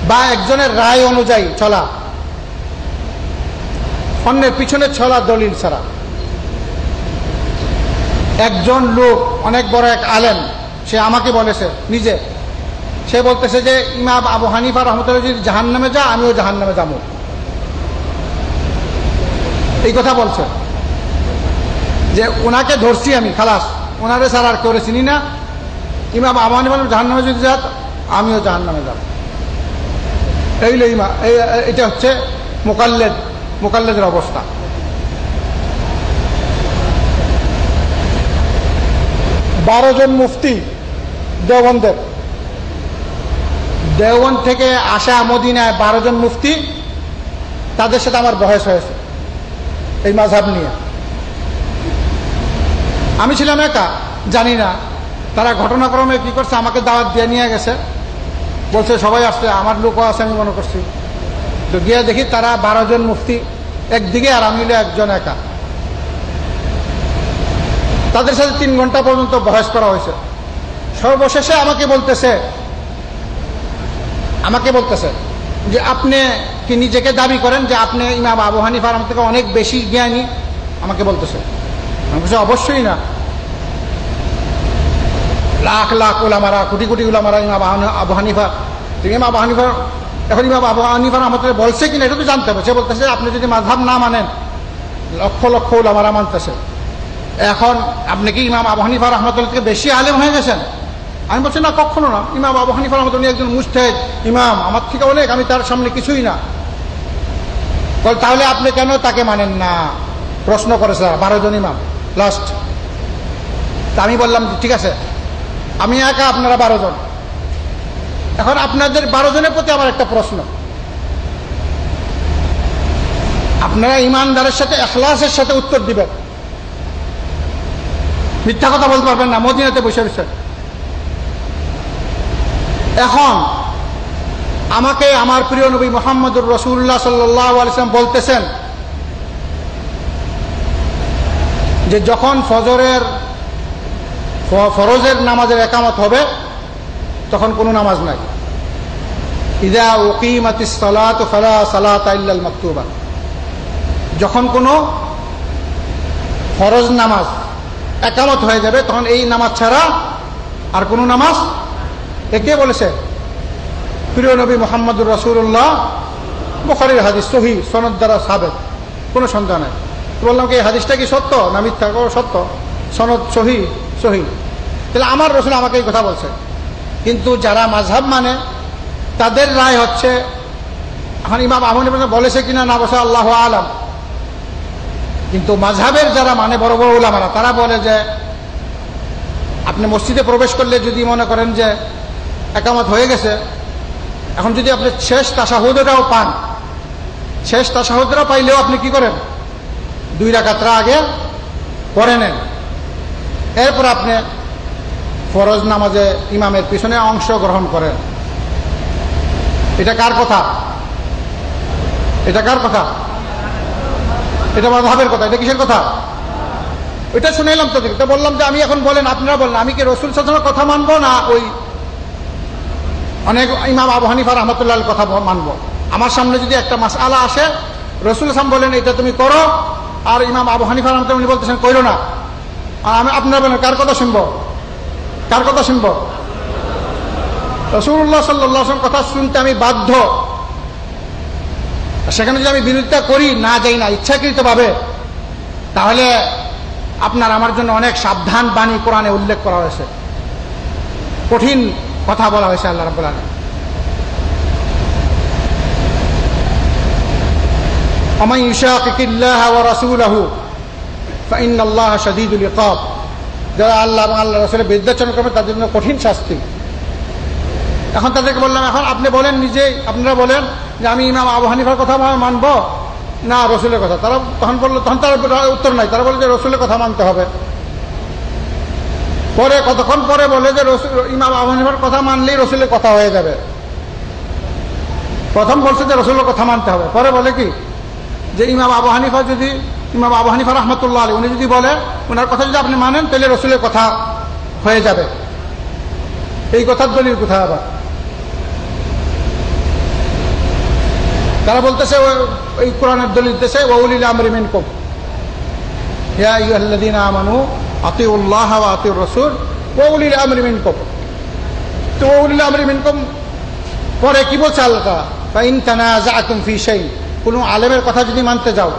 বা একজনের রায় অনুযায়ী চলা, অন্যের পিছনে চলা দলিল ছাড়া। একজন লোক, অনেক বড় এক আলেম, সে আমাকে বলেছে নিজে, সে বলতেছে যে ইমাম আবু হানিফা রাহমাতুল্লাহ যদি জাহান্নামে যা, আমিও জাহান্নামে যাব, এই কথা বলছে। যে ওনাকে ধরছি আমি, খালাস, ওনারে ছাড়া আর কেউ চিনি না। ইমাম আবু হানিফা জাহান্নামে যদি যা, আমিও জাহান্নামে যাব। এইল ইমা, এটা হচ্ছে মুকাল্লিদের অবস্থা। বারো জন মুফতি দেওবন্দের, দেওবন্দ থেকে আসা মদিনায় 12 জন মুফতি, তাদের সাথে আমার বহস হয়েছে এই মাযহাব নিয়ে। আমি ছিলাম একা, জানি না। তারা ঘটনাক্রমে কি করছে, আমাকে দাওয়াত দিয়ে নিয়ে গেছে, বলছে সবাই আসছে, আমার লোকও আছে আমি মনে করছি। তো গিয়ে দেখি তারা 12 জন মুফতি একদিকে, আর আমি হলো একজন একা। তাদের সাথে 3 ঘন্টা পর্যন্ত বহস করা হয়েছে। সর্বশেষে আমাকে বলতেছে যে আপনি কি নিজেকে দাবি করেন যে আপনি ইমাম আবু হানিফার আমার থেকে অনেক বেশি জ্ঞানী? আমাকে বলতেছে। আমি বলছি অবশ্যই না। লাখ লাখ উলামারা, কোটি কোটি উলামারা ইমাম আবু হানিফা, ইমাম আবু হানিফার, এখন ইমাম আবু হানিফার আমাদের বলছে কিনা এটা তো জানতে হবে। সে বলতেছে আপনি যদি মাযহাব না মানেন, লক্ষ লক্ষ উলামারা মানতেছে, এখন আপনি কি ইমাম আবু হানিফা রাহমাতুল্লাহ থেকে বেশি আলেম হয়ে গেছেন? আমি বলছি না, কখনো না। ইমাম আবু হানিফা রাহমাতুল্লাহ একজন মুজতাহিদ ইমাম, আমার থেকে অনেক, আমি তার সামনে কিছুই না। তাহলে আপনি কেন তাকে মানেন না? প্রশ্ন করেছে 12 জন ইমাম লাস্ট। তা আমি বললাম ঠিক আছে, আমি একা, আপনারা 12 জন। এখন আপনাদের 12 জনের প্রতি আমার একটা প্রশ্ন, আপনারা ইমানদারের সাথে ইখলাসের সাথে উত্তর দিবেন, মিথ্যা কথা বলতে পারবেন না। মদিনাতে বসে রয়েছেন। এখন আমাকে আমার প্রিয় নবী মুহাম্মদুর রাসূলুল্লাহ সাল্লাল্লাহু আলাইহি ওয়াসাল্লাম বলতেছেন যে যখন ফরজের নামাজের একামত হবে তখন কোনো নামাজ নাই। ইযা উকিমাতিস সালাতু ফালা সালাতা ইল্লাল মাকতুবা। যখন কোনো ফরজ নামাজ একামত হয়ে যাবে তখন এই নামাজ ছাড়া আর কোনো নামাজ। কে বলেছে? প্রিয় নবী মুহাম্মদুর রাসূলুল্লাহ। বুখারীর হাদিস, সহিহ, সনদ দ্বারা সাবেত, কোনো সন্দেহ নাই। বললাম কি এই হাদিসটা কি সত্য না মিথ্যা? সত্য, সনদ সহিহ। তাহলে আমার রাসূল আমাকে এই কথা বলছে। কিন্তু যারা মাযহাব মানে তাদের রায় হচ্ছে, এখন ইমাম আবু হানিফা বলেছে কিনা না বসে আল্লাহু আলাম, কিন্তু মাযহাবের যারা মানে বড় বড় উলামারা তারা বলে যে আপনি মসজিদে প্রবেশ করলে যদি মনে করেন যে একামত হয়ে গেছে, এখন যদি আপনি শেষ তাশাহুদটাও পান, শেষ তাশাহুদটা পাইলেও আপনি কি করেন? 2 রাকাত আগে পড়ে নেন, এরপর আপনি ফরজ নামাজে ইমামের পিছনে অংশগ্রহণ করেন। এটা কার কথা? এটা কার কথা? এটা মাযহাবের কথা। এটা কিসের কথা? এটা শুনাইলাম তো। এটা বললাম যে আমি এখন বলেন, আপনারা বলেন আমি কি রাসূল সাল্লাল্লাহু আলাইহি ওয়াসাল্লামের কথা মানবো না ওই অনেক ইমাম আবু হানিফা রাহমাতুল্লাহর কথা মানবো? আমার সামনে যদি একটা মাসআলা আসে, রাসূল সাল্লাল্লাহু আলাইহি ওয়াসাল্লাম বলেন এটা তুমি করো, আর ইমাম আবু হানিফা রাহমাতুল্লাহ উনি বলতেছেন করো না, আর আমি আপনারা বলেন কার কথা শুনবো? কার কথা শুনবো? রাসূলুল্লাহ সাল্লাল্লাহু আলাইহি ওয়াসাল্লাম কথা শুনতে আমি বাধ্য। সেখানে যদি আমি বিরোধিতা করি, না যাই না ইচ্ছাকৃতভাবে, তাহলে আপনার আমার জন্য অনেক সাবধান বাণী কোরআনে উল্লেখ করা হয়েছে, কঠিন কথা বলা হয়েছে আল্লাহ রাব্বুল আলামিন। ওমান ইউশাকিকিল্লাহ ওয়া রাসূলাহু ফাইন্নাল্লাহা শাদীদুল ইকাব। যারা আল্লাহ এবং আল্লাহর রাসূলের বিরুদ্ধাচরণ করবে তাদের জন্য কঠিন শাস্তি। এখন তাদেরকে বললাম, এখন আপনি বলেন নিজেই, আপনারা বলেন যে আমি ইমাম আবু হানিফার কথা মানব না রাসূলের কথা? তারা তখন বললো, তখন তার উত্তর নাই। তারা বলে যে রাসূলের কথা মানতে হবে। পরে কতক্ষণ পরে বলে যে ইমাম আবু হানিফার কথা মানলেই রাসূলের কথা হয়ে যাবে। প্রথম বলছে যে রাসূলের কথা মানতে হবে, পরে বলে কি যে ইমাম আবু হানিফা রাহমাতুল্লাহ আলাইহি উনি যদি বলে ওনার কথা যদি আপনি মানেন তাহলে রাসূলের কথা হয়ে যাবে। এই কথার দলিল কোথায়? আবার তারা বলতেছে এই কোরআনের দলিল দিতেছে ওয়া উলিল আমরি মিনকুম ইয়া আইয়ুহাল্লাযীনা আমানু আতিউল্লাহ ওয়া আতিউর রাসূল ওয়া উলিল আমরি মিনকুম। তো ওয়া উলিল আমরি মিনকুম পরে কি বলছে আল্লাহ? ফা ইন তানাযাআতুম ফি শাই, কোন আলেমের কথা যদি মানতে যাও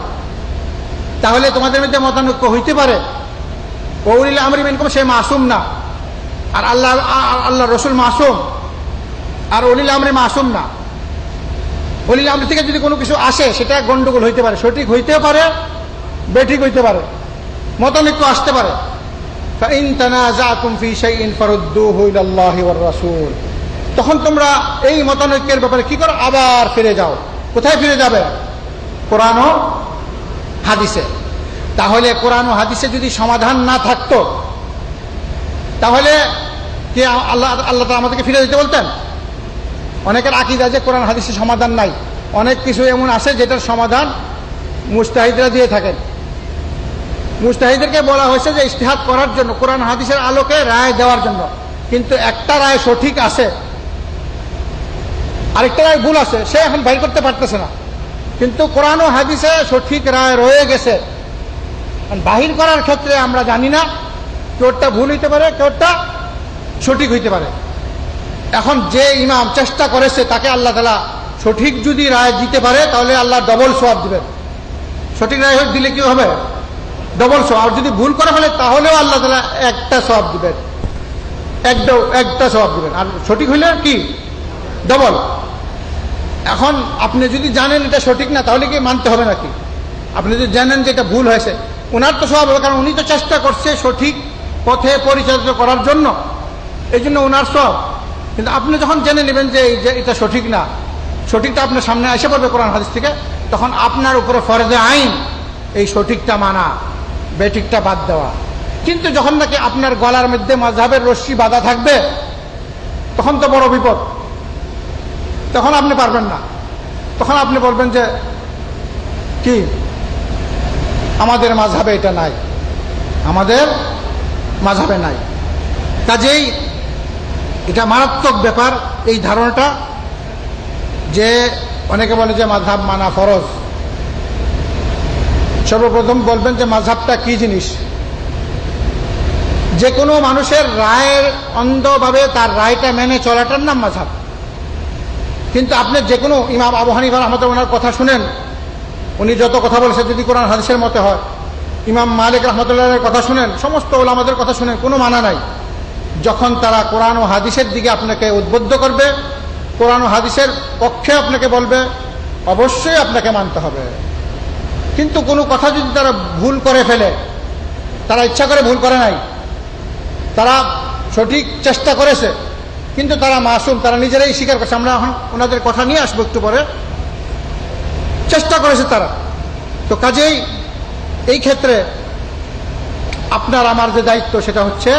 তাহলে তোমাদের মধ্যে মতানৈক্য হইতে পারে। ওয়া উলিল আমরি মিনকুম, সে মাসুম না, আর আল্লাহ রাসূল মাসুম, আর উলিল আমরি মাসুম না। উলিল আমরি থেকে যদি কোনো কিছু আসে সেটা গন্ডগোল হইতে পারে, সঠিক হইতে পারে, বেঠিক হইতে পারে, মতানৈক্য আসতে পারে। ফাইন তানাযাতুম ফি শাইইন ফারুদ্দুহু ইলাল্লাহি ওয়ার রাসূল, তখন তোমরা এই মতানৈক্যের ব্যাপারে কি করো? আবার ফিরে যাও। কোথায় ফিরে যাবে? কোরআন ও হাদিসে। তাহলে কোরআন ও হাদিসে যদি সমাধান না থাকতো তাহলে কি আল্লাহ তাআলা আমাদেরকে ফিরে দিতে বলতেন? অনেকের আকীদা যে কোরআন হাদিসে সমাধান নাই, অনেক কিছু এমন আছে যেটার সমাধান মুজতাহিদরা দিয়ে থাকেন। মুজতাহিদদেরকে বলা হয়েছে যে ইজতিহাদ করার জন্য, কোরআন হাদিসের আলোকে রায় দেওয়ার জন্য, কিন্তু একটা রায় সঠিক আছে, আরেকটা রায় ভুল আছে, সে এখন বাইর করতে পারতেছে না। কিন্তু কোরআন ও হাদিসে সঠিক রায় রয়ে গেছে, বাহির করার ক্ষেত্রে আমরা জানি না, কেউটা ভুল হইতে পারে, কেউটা সঠিক হইতে পারে। এখন যে ইমাম চেষ্টা করেছে তাকে আল্লাহ তাআলা সঠিক যদি রায় দিতে পারে তাহলে আল্লাহ ডবল সওয়াব দিবেন। সঠিক রায় দিলে কি হবে? ডবল সওয়াব। আর যদি ভুল করে ফেলে তাহলেও আল্লাহ তাআলা একটা সওয়াব দিবেন, একটা সওয়াব দিবেন। আর সঠিক হইলে কি? ডবল। এখন আপনি যদি জানেন এটা সঠিক না তাহলে কি মানতে হবে নাকি? আপনি যদি জানেন যে এটা ভুল হয়েছে, ওনার তো সওয়াব হবে, কারণ উনি তো চেষ্টা করছে সঠিক পথে পরিচালিত করার জন্য, এই জন্য ওনার সওয়াব। কিন্তু আপনি যখন জেনে নেবেন যে এটা সঠিক না, সঠিকটা আপনার সামনে এসে পড়বে কোরআন হাদিস থেকে, তখন আপনার উপরে ফরজে আইন এই সঠিকটা মানা, বেঠিকটা বাদ দেওয়া। কিন্তু যখন নাকি আপনার গলার মধ্যে মাযহাবের রশ্মি বাঁধা থাকবে তখন তো বড় বিপদ। তখন আপনি পারবেন না, তখন আপনি বলবেন যে কি আমাদের মাযহাবে এটা নাই, আমাদের মাযহাবে নাই। কাজেই এটা মারাত্মক ব্যাপার এই ধারণাটা যে অনেকে বলে যে মাযহাব মানা ফরজ। সর্বপ্রথম বলবেন যে মাযহাবটা কি জিনিস। যে কোনো মানুষের রায়ের অন্ধভাবে তার রায়টা মেনে চলাটার নাম মাযহাব। কিন্তু আপনি যে কোনো ইমাম আবু হানিফা রাহমাতুল্লাহ ওনার কথা শুনেন, উনি যত কথা বলেছে যদি কোরআন হাদিসের মতে হয়, ইমাম মালিক রাহমাতুল্লাহের কথা শুনেন, সমস্ত উলামাদের কথা শুনেন, কোনো মানা নাই। যখন তারা কোরআন ও হাদিসের দিকে আপনাকে উদ্বুদ্ধ করবে, কোরআন ও হাদিসের পক্ষে আপনাকে বলবে, অবশ্যই আপনাকে মানতে হবে। কিন্তু কোনো কথা যদি তারা ভুল করে ফেলে, তারা ইচ্ছা করে ভুল করে নাই, তারা সঠিক চেষ্টা করেছে, কিন্তু তারা মাসুম, তারা নিজেরাই স্বীকার করছে। আমরা এখন ওনাদের কথা নিয়ে আসবো একটু পরে। চেষ্টা করেছে তারা, তো কাজেই এই ক্ষেত্রে আপনার আমার যে দায়িত্ব সেটা হচ্ছে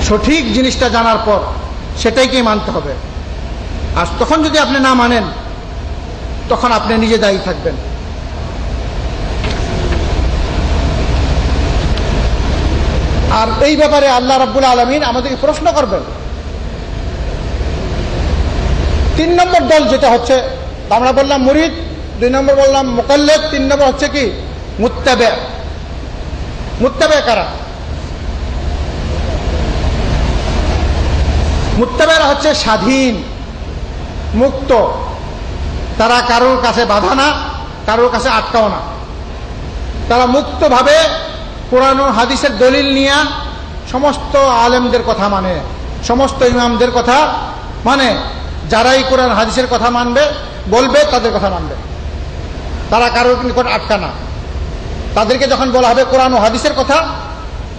সঠিক জিনিসটা জানার পর সেটাইকেই মানতে হবে। আর তখন যদি আপনি না মানেন তখন আপনি নিজে দায়ী থাকবেন। আর এই ব্যাপারে আল্লাহ রাব্বুল আলামিন আমাদেরকে প্রশ্ন করবেন। 3 নম্বর দল যেটা হচ্ছে, আমরা বললাম মুরিদ, 2 নম্বর বললাম মুকাল্লিদ, 3 নম্বর হচ্ছে কি মুত্তাবি। মুত্তাবি কারা? মুত্তাবিরা হচ্ছে স্বাধীন, মুক্ত। তারা কারোর কাছে বাধা না, কারোর কাছে আটকাও না। তারা মুক্তভাবে কোরআন ও হাদিসের দলিল নিয়ে সমস্ত আলেমদের কথা মানে, সমস্ত ইমামদের কথা মানে। যারাই কোরআন হাদিসের কথা মানবে, বলবে, তাদের কথা মানবে। তারা কারোর নিকট আটকা না। তাদেরকে যখন বলা হবে কোরআন ও হাদিসের কথা,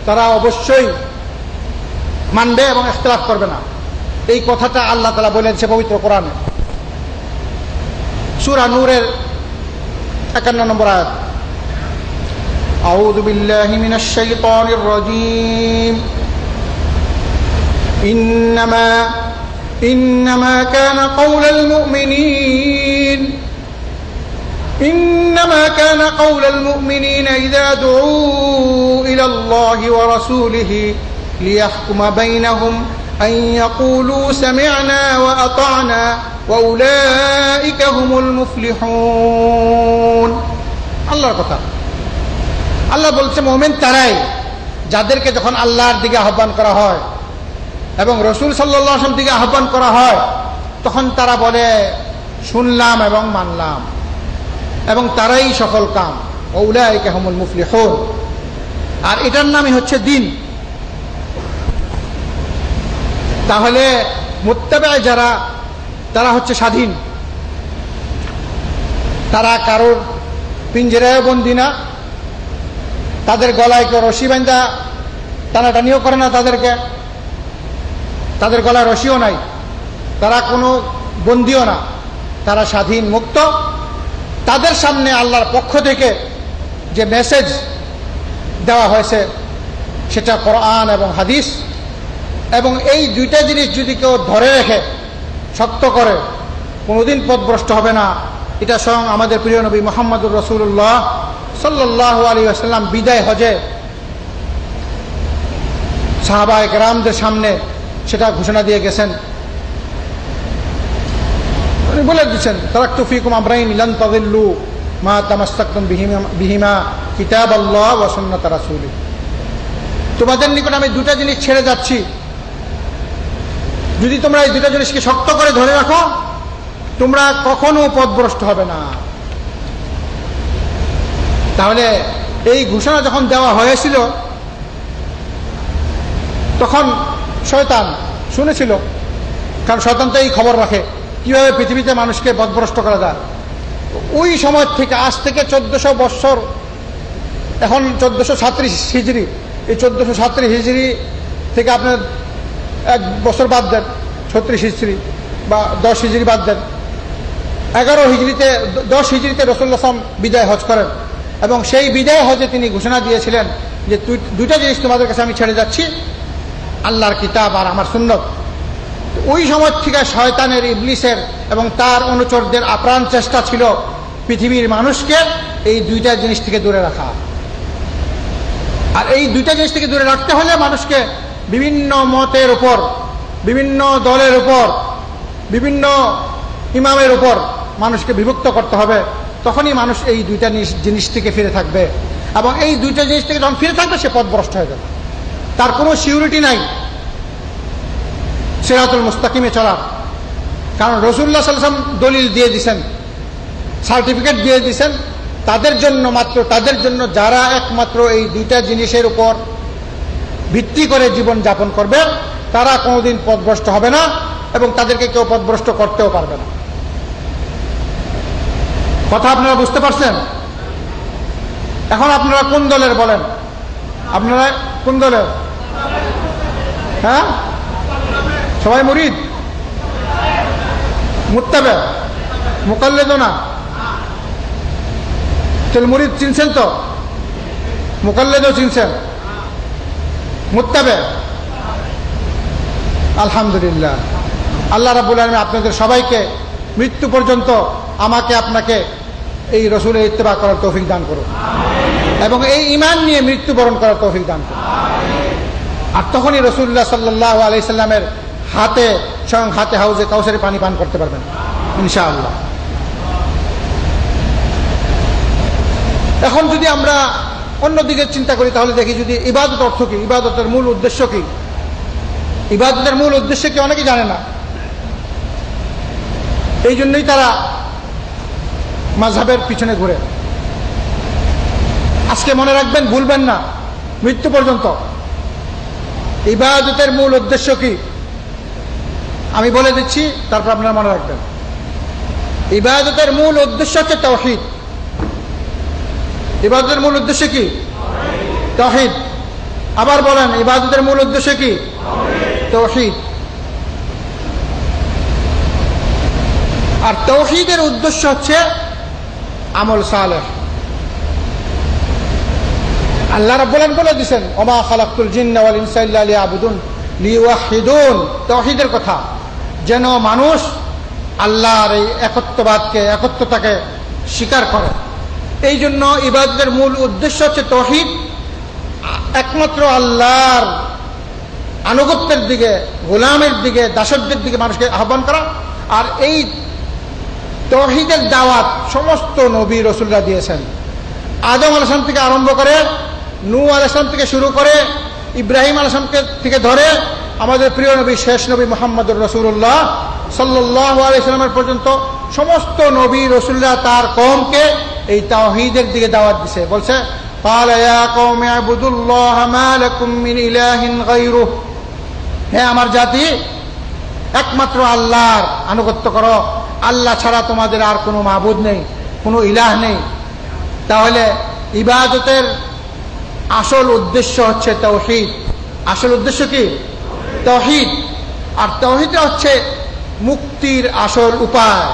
তারা অবশ্যই মানবে এবং ইখতিলাফ করবে না। এই কথাটা আল্লাহ তাআলা বলেছে পবিত্র কোরআনে, সূরা নূরের 51 নম্বর আয়াত। আউযু বিল্লাহি মিনাশ শাইতানির রাজীম। إنما كان قول المؤمنين إذا دعوا إلى الله ورسوله ليحكم بينهم أن يقولوا سمعنا وأطعنا وأولئك هم المفلحون। আল্লাহর কথা। আল্লাহ বলছে মুমিন তারাই যাদেরকে যখন আল্লাহর দিকে আহ্বান করা হয় এবং রাসূল সাল্লাল্লাহু আলাইহি ওয়াসাল্লাম দিকে আহ্বান করা হয়, তখন তারা বলে শুনলাম এবং মানলাম, এবং তারাই সফল কাম। উলাইকা হুমুল মুফলিহুন। আর এটার নামই হচ্ছে দিন। তাহলে মুত্তাবি যারা, তারা হচ্ছে স্বাধীন। তারা কারোর পিঞ্জরায় বন্দী না, তাদের গলায় কেউ রশি বাঁধা টানাটানিও করে না, তাদের গলায় রশিও নাই, তারা কোনো বন্দীও না। তারা স্বাধীন, মুক্ত, তাদের সামনে আল্লাহর পক্ষ থেকে যে মেসেজ দেওয়া হয়েছে সেটা কোরআন এবং হাদিস, এবং এই দুইটা জিনিস যদি কেউ ধরে রেখে শক্ত করে কোনোদিন পথভ্রষ্ট হবে না। এটা স্বয়ং আমাদের প্রিয় নবী মুহাম্মদুর রাসূলুল্লাহ সাল্লাল্লাহু আলাইহি ওয়াসাল্লাম বিদায় হজে সাহাবায়ে কেরামদের সামনে সেটা ঘোষণা দিয়ে গেছেন। উনি বলে দিচ্ছেন, তারাকতু ফীকুম আমরাইন লান তাযিল্লু মা তামাসসাকতুম বিহিমা কিতাবাল্লাহ ওয়া সুন্নাত রাসূলি। তোমাদের নিকট আমি দুটা জিনিস ছেড়ে যাচ্ছি, যদি তোমরা এই দুটা জিনিসকে শক্ত করে ধরে রাখো তোমরা কখনো পথভ্রষ্ট হবে না। তাহলে এই ঘোষণা যখন দেওয়া হয়েছিল তখন শয়তান শুনেছিল, কারণ শয়তান তো এই খবর রাখে কিভাবে পৃথিবীতে মানুষকে পথভ্রষ্ট করা যায়। ওই সময় থেকে আজ থেকে 1400 বৎসর, এখন 1436 হিজরি, এই 1436 হিজরি থেকে আপনার 1 বছর বাদ দেন, 36 হিজরি বা 10 হিজরি বাদ দেন, 11 হিজরিতে 10 হিজরিতে রাসূলুল্লাহ সাল্লাল্লাহু আলাইহি ওয়াসাল্লাম বিদায় হজ করেন, এবং সেই বিদায় হজে তিনি ঘোষণা দিয়েছিলেন যে দুইটা জিনিস তোমাদের কাছে আমি ছেড়ে যাচ্ছি, আল্লাহর কিতাব আর আমার সুন্নত। ওই সময় থেকে শয়তানের, ইবলিসের এবং তার অনুচরদের আপ্রাণ চেষ্টা ছিল পৃথিবীর মানুষকে এই দুইটা জিনিস থেকে দূরে রাখা। আর এই দুইটা জিনিস থেকে দূরে রাখতে হলে মানুষকে বিভিন্ন মতের উপর, বিভিন্ন দলের উপর, বিভিন্ন ইমামের উপর মানুষকে বিভক্ত করতে হবে, তখনই মানুষ এই দুইটা জিনিস থেকে ফিরে থাকবে। এবং এই দুইটা জিনিস থেকে যখন ফিরে থাকবে সে পথভ্রষ্ট হয়ে যাবে, তার কোনো সিউরিটি নাই সিরাতুল মুস্তাকিমে চলার। কারণ রাসূলুল্লাহ সাল্লাল্লাহু আলাইহি ওয়াসাল্লাম দলিল দিয়ে দিয়েছেন, সার্টিফিকেট দিয়ে দিয়েছেন তাদের জন্য, মাত্র তাদের জন্য যারা একমাত্র এই দুইটা জিনিসের উপর ভিত্তি করে জীবন যাপন করবে তারা কোনোদিন পথভ্রষ্ট হবে না, এবং তাদেরকে কেউ পথভ্রষ্ট করতেও পারবে না। কথা আপনারা বুঝতে পারছেন? এখন আপনারা কোন দলের বলেন? আপনারা কোন দলের? হ্যাঁ, সবাই মুরিদ, মুত্তাবা, মুকাল্লিদ না? তাহলে মুরিদ চিনছেন তো, মুকাল্লিদও চিনছেন, মুত্তাবা। আলহামদুলিল্লাহ, আল্লাহ রাব্বুল আলামিন আপনাদের সবাইকে মৃত্যু পর্যন্ত আমাকে আপনাকে এই রাসূলের ইত্তেবা করার তৌফিক দান করুন, এবং এই ঈমান নিয়ে মৃত্যুবরণ করার তৌফিক দান করুন। আর তখনই রাসূলুল্লাহ সাল্লাল্লাহু আলাইহি সাল্লামের হাতে, স্বয়ং হাতে হাউজে কাউসারে পানি পান করতে পারবেন ইনশাআল্লাহ। এখন যদি আমরা অন্যদিকে চিন্তা করি তাহলে দেখি, যদি ইবাদত অর্থ কি, ইবাদতের মূল উদ্দেশ্য কি? ইবাদতের মূল উদ্দেশ্য কি অনেকে জানে না, এই জন্যই তারা মাযহাবের পিছনে ঘুরে। আজকে মনে রাখবেন, ভুলবেন না মৃত্যু পর্যন্ত। ইবাদতের মূল উদ্দেশ্য কি আমি বলে দিচ্ছি, তারপর আপনারা মনে রাখবেন। ইবাদতের মূল উদ্দেশ্য হচ্ছে তাওহীদ। ইবাদতের মূল উদ্দেশ্য কি? তাওহীদ। আবার বলেন, ইবাদতের মূল উদ্দেশ্য কি? তাওহীদ। আর তাওহীদের উদ্দেশ্য হচ্ছে আমল সালেহ। আল্লাহ রাব্বুল আলামিন বলে দিয়েছেন, ওমা খালাকতুল জিন্না ওয়াল ইনসা ইল্লা লিয়াবুদুন লিওয়াহিদুন। তাওহীদের কথা, যেন মানুষ আল্লাহর এই একত্ববাদকে, একত্বতাকে স্বীকার করে। এই জন্য ইবাদতের মূল উদ্দেশ্য হচ্ছে তাওহীদ, একমাত্র আল্লাহর আনুগত্যের দিকে, গোলামের দিকে, দাসত্বের দিকে মানুষকে আহ্বান করা। আর এই তাওহীদের দাওয়াত সমস্ত নবী রাসূলরা দিয়েছেন। আদম আলাইহিস সালাম থেকে আরম্ভ করে, নূহ আলাইহিস সালাম থেকে শুরু করে, ইব্রাহিম আলাইহিস সালাম থেকে ধরে আমাদের প্রিয় নবী, শেষ নবী মুহাম্মদুর রাসূলুল্লাহ সাল্লাল্লাহু আলাইহি ওয়াসাল্লাম পর্যন্ত সমস্ত নবী রাসূলরা তার কওমকে এই তাওহীদের দিকে দাওয়াত দিয়েছে। বলছে, ক্বালা ইয়া কওমি ইবুদুল্লাহ মা লাকুম মিন ইলাহিন গায়রুহ। হে আমার জাতি, একমাত্র আল্লাহর আনুগত্য করো, আল্লাহ ছাড়া তোমাদের আর কোনো মাবুদ নেই, কোনো ইলাহ নেই। তাহলে ইবাদতের আসল উদ্দেশ্য হচ্ছে তাওহীদ। আসল উদ্দেশ্য কি? তাওহীদ। আর তাওহীদটা হচ্ছে মুক্তির আসল উপায়।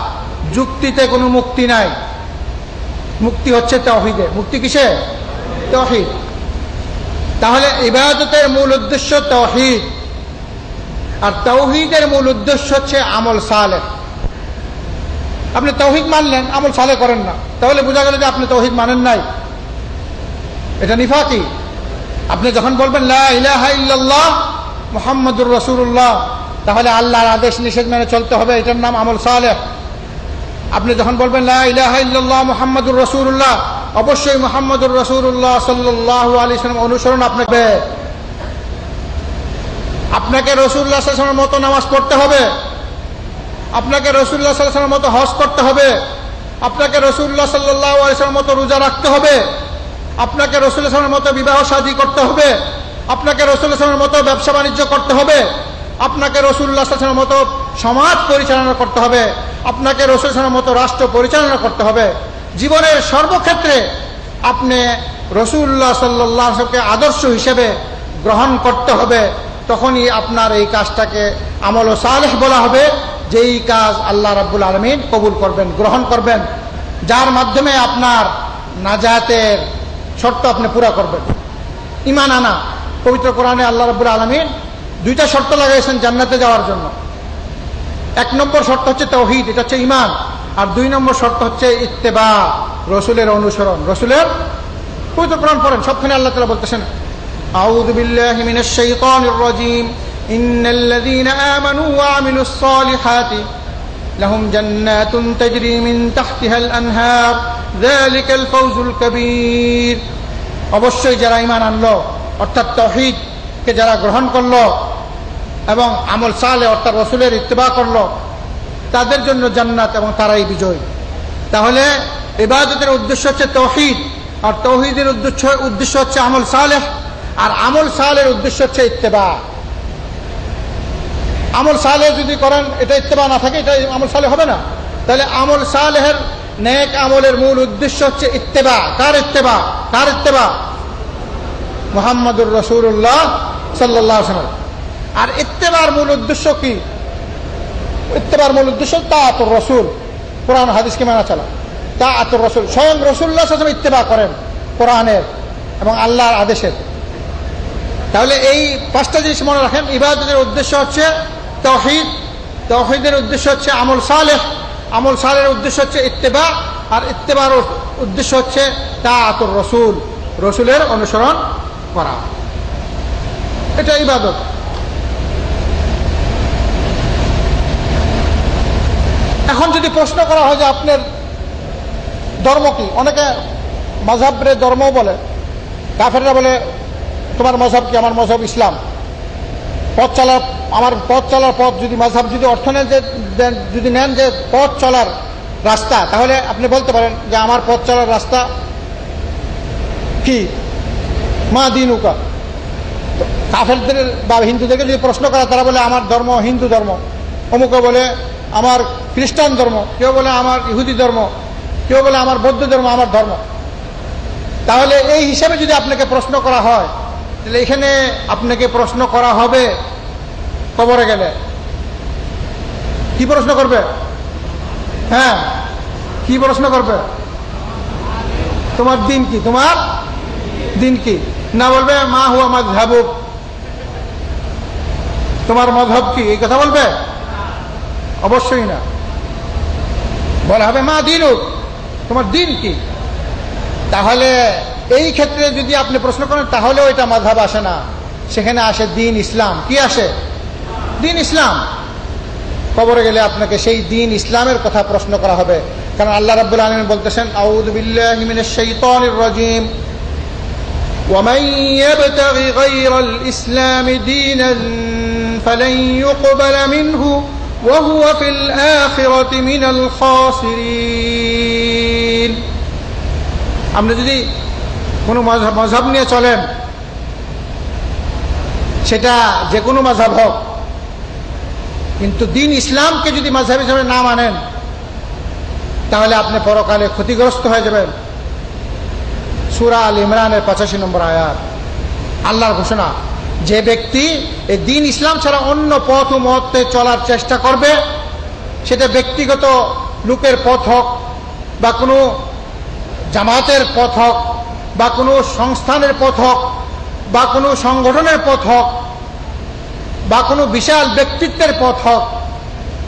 যুক্তিতে কোনো মুক্তি নাই, মুক্তি হচ্ছে তাওহীদে। মুক্তি কিসে? তাওহীদ। তাহলে ইবাদতের মূল উদ্দেশ্য তাওহীদ, আর তাওহীদের মূল উদ্দেশ্য হচ্ছে আমল সালেহ। আপনি তাওহীদ মানলেন, আমল সালেহ করেন না, তাহলে বোঝা গেল যে আপনি তাওহীদ মানেন নাই, এটা নিফাকি। আপনি যখন বলবেন লা ইলাহা ইল্লাল্লাহ মুহাম্মাদুর রাসূলুল্লাহ, তাহলে আল্লাহর আদেশ নিষেধ মেনে চলতে হবে, এটার নাম আমল সালেহ। আপনি যখন বলবেন লা ইলাহা ইল্লাল্লাহ মুহাম্মাদুর রাসূলুল্লাহ, অবশ্যই মুহাম্মাদুর রাসূলুল্লাহ সাল্লাল্লাহু আলাইহি ওয়াসাল্লাম অনুসরণ আপনাকে রাসূলুল্লাহ সাল্লাল্লাহু আলাইহি ওয়াসাল্লামের মতো নামাজ পড়তে হবে, আপনাকে রাসূলুল্লাহ সাল্লাল্লাহু আলাইহি ওয়াসাল্লামের মতো হজ করতে হবে, আপনাকে রাসূলুল্লাহ সাল্লাল্লাহু আলাইহি ওয়াসাল্লামের মতো রোজা রাখতে হবে, আপনাকে রাসূলুল্লাহ সাল্লাল্লাহু আলাইহি ওয়াসাল্লামের মতো বিবাহ শাদী করতে হবে, আপনাকে রাসূলুল্লাহ সাল্লাল্লাহু আলাইহি ওয়াসাল্লামের মতো ব্যবসা বাণিজ্য করতে হবে, আপনাকে রাসূলুল্লাহ সাল্লাল্লাহু আলাইহি ওয়াসাল্লামের মতো সমাজ পরিচালনা করতে হবে, আপনাকে রাসূলুল্লাহ সাল্লাল্লাহু আলাইহি ওয়াসাল্লামের মতো রাষ্ট্র পরিচালনা করতে হবে। জীবনের সর্বক্ষেত্রে আপনি রাসূলুল্লাহ সাল্লাল্লাহু আলাইহি ওয়াসাল্লামকে আদর্শ হিসেবে গ্রহণ করতে হবে। তখনই আপনার এই কাজটাকে আমল সালেহ বলা হবে, যেই কাজ আল্লাহ রাব্বুল আলামিন কবুল করবেন, গ্রহণ করবেন, যার মাধ্যমে আপনার নাজাতের শর্ত আপনি পুরা করবেন। ঈমান আনা, পবিত্র কোরআনে আল্লাহ রাব্বুল আলামিন দুইটা শর্ত লাগাইছেন জান্নাতে যাওয়ার জন্য। এক নম্বর শর্ত হচ্ছে তাওহীদ, এটা হচ্ছে ঈমান, আর দুই নম্বর শর্ত হচ্ছে ইত্তেবা, রাসূলের অনুসরণ। রাসূলের পবিত্র কোরআন পড়েন, সবখানে আল্লাহ তাআলা বলতেছেন আউযু বিল্লাহি মিনাশ শাইতানির রাজীম ইন্নাল্লাযীনা আমানু ওয়া আমিলুস সালিহাতি লাহুম জান্নাতুন তাজরি মিন তাহতিহাল আনহার যালিকাল ফাওজুল কাবীর। অবশ্যই যারা ঈমান আনলো, অর্থাৎ তাওহীদকে যারা গ্রহণ করলো এবং আমল সালেহ অর্থাৎ রাসূলের ইত্তেবা করলো, তাদের জন্য জান্নাত এবং তারাই বিজয়। তাহলে ইবাদতের উদ্দেশ্য হচ্ছে তাওহীদ, আর তাওহীদের উদ্দেশ্য হচ্ছে আমল সালেহ, আর আমল সালেহের উদ্দেশ্য হচ্ছে ইত্তেবা। আমল সালেহ যদি করেন, এটা ইত্তেবা না থাকে, এটা আমল সালেহ হবে না। তাহলে আমল সালেহের নেক আমলের মূল উদ্দেশ্য হচ্ছে ইত্তেবা। কার ইত্তেবা? কার ইত্তেবা? মুহাম্মাদুর রাসূলুল্লাহ সাল্লাল্লাহু আলাইহি ওয়াসাল্লাম। আর ইত্তেবার মূল উদ্দেশ্য কি? ইত্তেবার মূল উদ্দেশ্য তাআতুর রাসূল, কোরআন হাদিসকে মানা চলা। তাআতুর রাসূল, স্বয়ং রাসূলুল্লাহ সাল্লাল্লাহু আলাইহি ওয়াসাল্লাম ইত্তেবা করেন কোরআনের এবং আল্লাহর আদেশের। তাহলে এই পাঁচটা জিনিস মনে রাখেন। ইবাদতের উদ্দেশ্য হচ্ছে তাওহীদ, তাওহীদের উদ্দেশ্য হচ্ছে আমল সালেহ, আমল সালেহের উদ্দেশ্য হচ্ছে ইত্তেবা, আর ইত্তেবার উদ্দেশ্য হচ্ছে তাআতুর রাসূল, রাসূলের অনুসরণ করা। এটা ইবাদত। এখন যদি প্রশ্ন করা হয় যে আপনার ধর্ম কি, অনেকে মাযহাবের ধর্ম বলে, কাফেররা বলে তোমার মযহব কি? আমার মযহব ইসলাম। আমার পথ চলার পথ যদি মাযহাব যদি অর্থ নেন, যদি নেন যে পথ চলার রাস্তা, তাহলে আপনি বলতে পারেন যে আমার পথ চলার রাস্তা কি? মা দীনুকা। কাফেরদের বা হিন্দুদেরকে যদি প্রশ্ন করা, তারা বলে আমার ধর্ম হিন্দু ধর্ম, অমুকে বলে আমার খ্রিস্টান ধর্ম, কেউ বলে আমার ইহুদি ধর্ম, কেউ বলে আমার বৌদ্ধ ধর্ম আমার ধর্ম। তাহলে এই হিসাবে যদি আপনাকে প্রশ্ন করা হয়, তাহলে এখানে আপনাকে প্রশ্ন করা হবে কবরে গেলে কি প্রশ্ন করবে? হ্যাঁ, কি প্রশ্ন করবে? তোমার দিন কি? তোমার দিন কি? না বলবে মা হুয়া মাযহাবুক, তোমার মযহব কি, এই কথা বলবে? অবশ্যই না। বলা হবে মা দীনুক, তোমার দিন কি। তাহলে এই ক্ষেত্রে যদি আপনি প্রশ্ন করেন, তাহলেও এটা মাযহাব আসে না, সেখানে আসে দ্বীন ইসলাম। কি আসে? দ্বীন ইসলাম। কবরে গেলে আপনাকে সেই দ্বীন ইসলামের কথা প্রশ্ন করা হবে, কারণ আল্লাহ রাব্বুল আলামিন বলতেছেন আউযু বিল্লাহি মিনাশ শাইতানির রাজীম ওয়ামান ইয়াবতাগি গায়রাল ইসলামি দীনান ফালান ইউকবালা মিনহু ওয়া হুয়া ফিল আখিরাতি মিনাল খাসিরিন। আপনি যদি কোনো মযহব নিয়ে চলেন, সেটা যে কোনো মযহব হোক, কিন্তু দ্বীন ইসলামকে যদি মযহব হিসেবে না মানেন, তাহলে আপনি পরকালে ক্ষতিগ্রস্ত হয়ে যাবেন। সূরা আল ইমরানের 85 নম্বর আয়াত, আল্লাহর ঘোষণা, যে ব্যক্তি এই দ্বীন ইসলাম ছাড়া অন্য পথ ও মতে চলার চেষ্টা করবে, সেটা ব্যক্তিগত লোকের পথ হোক বা কোনো জামাতের পথ হোক বা কোনো সংস্থানের পথ হোক বা কোনো সংগঠনের পথ হোক বা কোনো বিশাল ব্যক্তিত্বের পথ হোক,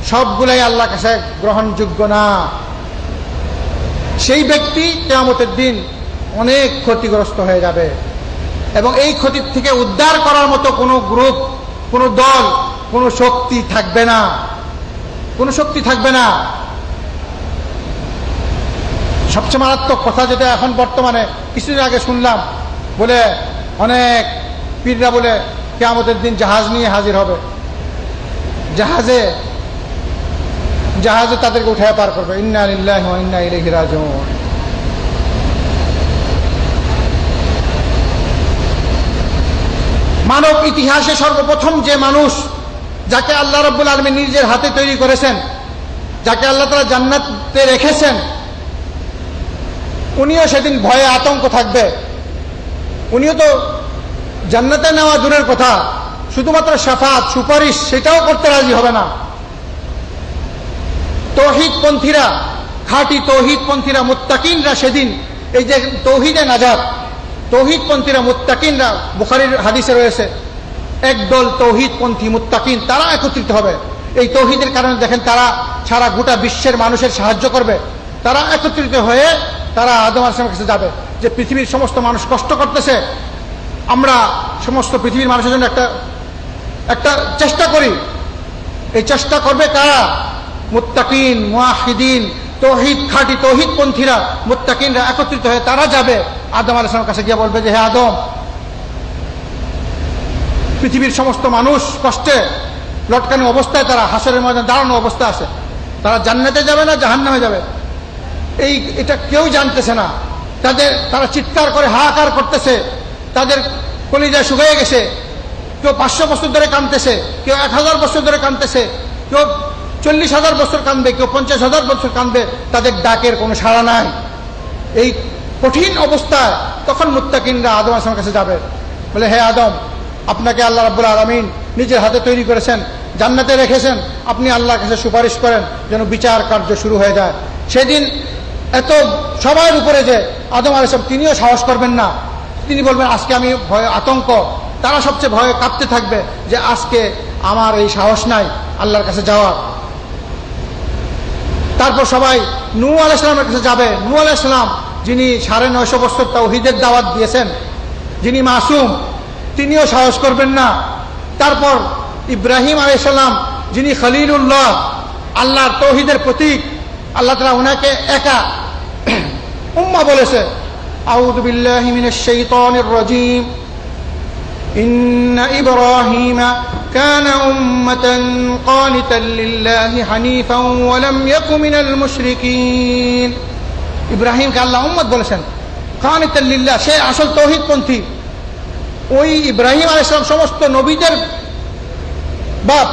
সবগুলাই আল্লাহর কাছে গ্রহণযোগ্য না। সেই ব্যক্তি কিয়ামতের দিন অনেক ক্ষতিগ্রস্ত হয়ে যাবে এবং এই ক্ষতি থেকে উদ্ধার করার মতো কোনো গ্রুপ, কোনো দল, কোনো শক্তি থাকবে না, কোনো শক্তি থাকবে না। সবচেয়ে মারাত্মক কথা যেটা এখন বর্তমানে, কিছুদিন আগে শুনলাম বলে অনেক পীররা বলে কিয়ামতের দিন জাহাজ নিয়ে হাজির হবে, জাহাজে তাদেরকে উঠায় পার করবে। ইন্না লিল্লাহি ওয়া ইন্না ইলাইহি রাজিউন। মানব ইতিহাসে সর্বপ্রথম যে মানুষ যাকে আল্লাহ রাব্বুল আলামিন নিজের হাতে তৈরি করেছেন, যাকে আল্লাহ তাআলা জান্নাতে রেখেছেন, উনিও সেদিন ভয়ে আতঙ্ক থাকবে। উনিও তো জান্নাতে নেওয়া দূরের কথা, শুধুমাত্র শাফাত, সুপারিশ, সেটাও করতে রাজি হবে না। তৌহিদপন্থীরা, খাঁটি তৌহিদপন্থীরা, মুত্তাকিনরা সেদিন, এই যে তৌহিদে নাজাত, তৌহিদপন্থীরা মুত্তাকিনরা, বুখারীর হাদিসে রয়েছে, একদল তৌহিদপন্থী মুত্তাকিন তারা একত্রিত হবে। এই তৌহিদের কারণে দেখেন তারা সারা গোটা বিশ্বের মানুষের সাহায্য করবে। তারা একত্রিত হয়ে তারা আদম আলাইহিস সালামের কাছে যাবে যে পৃথিবীর সমস্ত মানুষ কষ্ট করতেছে, আমরা সমস্ত পৃথিবীর মানুষের জন্য একটা চেষ্টা করি। এই চেষ্টা করবে কারা? মুত্তাকিন, মুআহিদিন, তৌহিদ, খাঁটি তৌহিদপন্থীরা, মুত্তাকিনরা একত্রিত হয়ে তারা যাবে আদম আলাইহিস সালামের কাছে গিয়ে বলবে যে হে আদম, পৃথিবীর সমস্ত মানুষ কষ্টে লটকানো অবস্থায়, তারা হাসরের ময়দানে দাঁড়ানো অবস্থা আছে, তারা জান্নাতে যাবে না জাহান্নামে যাবে, এটা কেউ জানতেছে না। তারা চিৎকার করে হাহাকার করতেছে, তাদের কলিজা শুকিয়ে গেছে। কেউ 500 বছর ধরে কাঁদতেছে, কেউ 1000 বছর ধরে কাঁদতেছে, কেউ 40,000 বছর কাঁদবে, কেউ 50,000 বছর কাঁদবে, তাদের ডাকের কোনো সাড়া নাই। এই কঠিন অবস্থায় তখন মুত্তাকিনরা আদম আলাইহিস সালামের কাছে যাবে, বলে হে আদম, আপনাকে আল্লাহ রাব্বুল আলামিন নিজের হাতে তৈরি করেছেন, জান্নাতে রেখেছেন, আপনি আল্লাহর কাছে সুপারিশ করেন যেন বিচার কার্য শুরু হয়ে যায়। সেদিন এত সবার উপরে যে আদম আলাইহিস সালাম তিনিও সাহস করবেন না, তিনি বলবেন আজকে আমি ভয়ে আতঙ্ক। তারা সবচেয়ে ভয়ে কাঁপতে থাকবে যে আজকে আমার এই সাহস নাই আল্লাহর কাছে যাওয়ার। তারপর সবাই নূহ আলাইহিস সালামের কাছে যাবে। নূহ আলাইহিস সালাম যিনি 950 বছর তাওহীদের দাওয়াত দিয়েছেন, যিনি মাসুম, তিনিও সাহস করবেন না। তারপর ইব্রাহিম আলাইহিস সালাম যিনি খলিলুল্লাহ, আল্লাহর তাওহীদের প্রতীক, আল্লাহ তাআলা ওনাকে একা উম্মাহ বলেছে। আউযু বিল্লাহি মিনাশ শাইতানির রাজীম। ইন্না ইব্রাহিমা কানা উম্মাতান কানিতান লিল্লাহি হানিফান ওয়া লাম ইয়াকু মিনাল মুশরিকিন। ইব্রাহিমকে আল্লাহ উম্মত বলেছেন, কানিতান লিল্লাহ, সে আসল তাওহীদপন্থী। ওই ইব্রাহিম আলাইহিস সালাম সমস্ত নবীদের বাপ,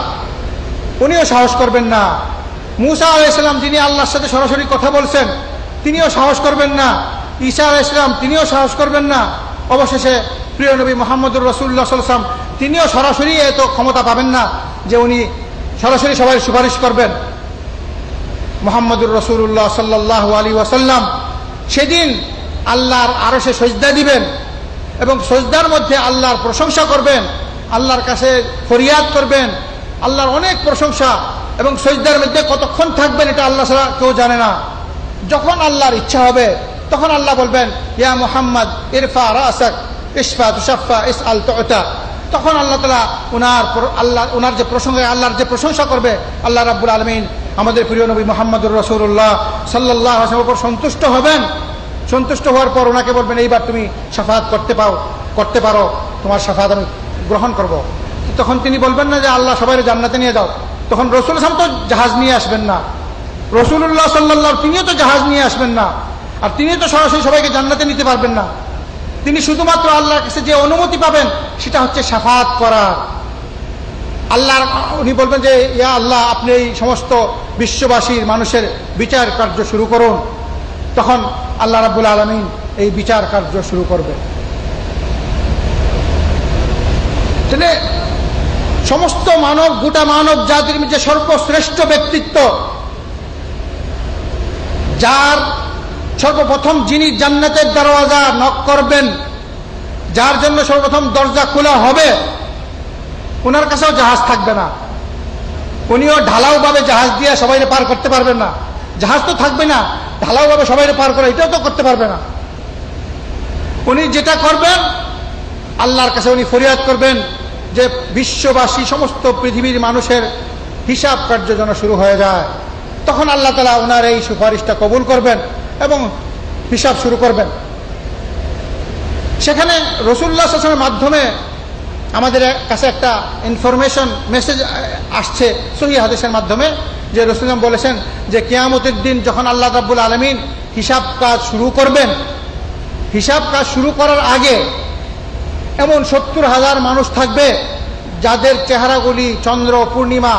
উনিও সাহস করবেন না। মুসা আলাইহিস সালাম যিনি আল্লাহর সাথে সরাসরি কথা বলছেন, তিনিও সাহস করবেন না। ঈসা আলাইহিস সালাম তিনিও সাহস করবেন না। অবশেষে প্রিয় নবী মুহাম্মদুর রাসূলুল্লাহ সাল্লাল্লাহু আলাইহি ওয়াসাল্লাম তিনিও সরাসরি এত ক্ষমতা পাবেন না যে উনি সরাসরি সবাই সুপারিশ করবেন। মুহাম্মদুর রাসূলুল্লাহ সাল্লাল্লাহু আলাইহি ওয়াসাল্লাম সেদিন আল্লাহর আরশে সিজদা দিবেন এবং সিজদার মধ্যে আল্লাহর প্রশংসা করবেন, আল্লাহর কাছে ফরিয়াদ করবেন, আল্লাহর অনেক প্রশংসা। এবং সিজদার মধ্যে কতক্ষণ থাকবেন এটা আল্লাহ ছাড়া কেউ জানে না। যখন আল্লাহর ইচ্ছা হবে তখন আল্লাহ বলবেন ইয়া মুহাম্মদ ইরফা রাসাক ইশফা তুশাফা ইসআল তুতা। তখন আল্লাহ তাআলা ওনার যে প্রসঙ্গে আল্লাহর যে প্রশংসা করবে, আল্লাহ রাব্বুল আলামিন আমাদের প্রিয় নবী মুহাম্মদুর রাসূলুল্লাহ সাল্লাল্লাহু আলাইহি ওয়াসাল্লামের উপর সন্তুষ্ট হবেন। সন্তুষ্ট হওয়ার পর ওনাকে বলবেন এইবার তুমি শাফাআত করতে পারো, তোমার শাফাআত আমি গ্রহণ করব। তখন তিনি বলবেন না যে আল্লাহ সবাই জান্নাতে নিয়ে যাও। তখন রাসূল সাল্লাল্লাহু আলাইহি ওয়াসাল্লাম তো জাহাজ নিয়ে আসবেন না, রাসূলুল্লাহ সাল্লাল্লাহু তিনিও তো জাহাজ নিয়ে আসবেন না, আর তিনি তো সরাসরি সবাইকে জান্নাতে নিতে পারবেন না। তিনি শুধুমাত্র আল্লাহর কাছে যে অনুমতি পাবেন সেটা হচ্ছে শাফাআত করার। আল্লাহর উনি বলবেন যে ইয়া আল্লাহ, আপনি এই সমস্ত বিশ্ববাসীর মানুষের বিচার কার্য শুরু করুন। তখন আল্লাহ রাব্বুল আলামিন এই বিচার কার্য শুরু করবে। তাহলে সমস্ত মানব, গোটা মানব জাতির মধ্যে সর্বশ্রেষ্ঠ ব্যক্তিত্ব, যার সর্বপ্রথম যিনি জান্নাতের দরওয়াজা নক করবেন, যার জন্য সর্বপ্রথম দরজা খোলা হবে, ওনার কাছেও জাহাজ থাকবে না। উনিও ঢালাওভাবে জাহাজ দিয়ে সবাইকে পার করতে পারবেন না। জাহাজ তো থাকবে না, ঢালাওভাবে সবাইকে পার করে এটাও তো করতে পারবে না। উনি যেটা করবেন, আল্লাহর কাছে উনি ফরিয়াদ করবেন যে বিশ্ববাসী সমস্ত পৃথিবীর মানুষের হিসাব কার্য যেন শুরু হয়ে যায়। তখন আল্লাহ তাআলা ওনার এই সুপারিশটা কবুল করবেন এবং হিসাব শুরু করবেন। সেখানে রাসূলুল্লাহ সাল্লাল্লাহু আলাইহি ওয়াসাল্লামের মাধ্যমে আমাদের কাছে একটা ইনফরমেশন মেসেজ আসছে সহিহ হাদিসের মাধ্যমে, যে রাসূলুল্লাহ বলেছেন যে কিয়ামতের দিন যখন আল্লাহ রাব্বুল আলামিন হিসাব কাজ শুরু করবেন, হিসাব কাজ শুরু করার আগে এমন ৭০,০০০ মানুষ থাকবে যাদের চেহারাগুলি চন্দ্র পূর্ণিমা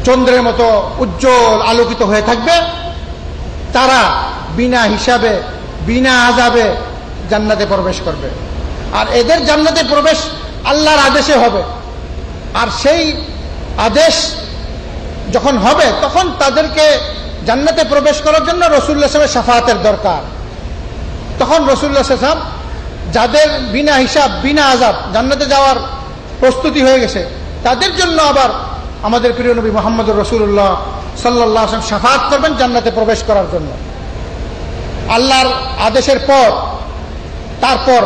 চন্দ্রের মতো উজ্জ্বল আলোকিত হয়ে থাকবে। তারা বিনা হিসাবে বিনা আযাবে জান্নাতে প্রবেশ করবে। আর এদের জান্নাতে প্রবেশ আল্লাহর আদেশে হবে। আর সেই আদেশ যখন হবে তখন তাদেরকে জান্নাতে প্রবেশ করার জন্য রাসূলুল্লাহ সাল্লাল্লাহু আলাইহি ওয়াসাল্লামের শাফাআতের দরকার। তখন রাসূলুল্লাহ সাল্লাল্লাহু আলাইহি ওয়াসাল্লাম যাদের বিনা হিসাব বিনা আযাব জান্নাতে যাওয়ার প্রস্তুতি হয়ে গেছে, তাদের জন্য আবার আমাদের প্রিয় নবী মুহাম্মদুর রাসূলুল্লাহ সাল্লাল্লাহু আলাইহি ওয়াসাল্লাম শাফাআত করবেন জান্নাতে প্রবেশ করার জন্য। আল্লাহর আদেশের পর তারপর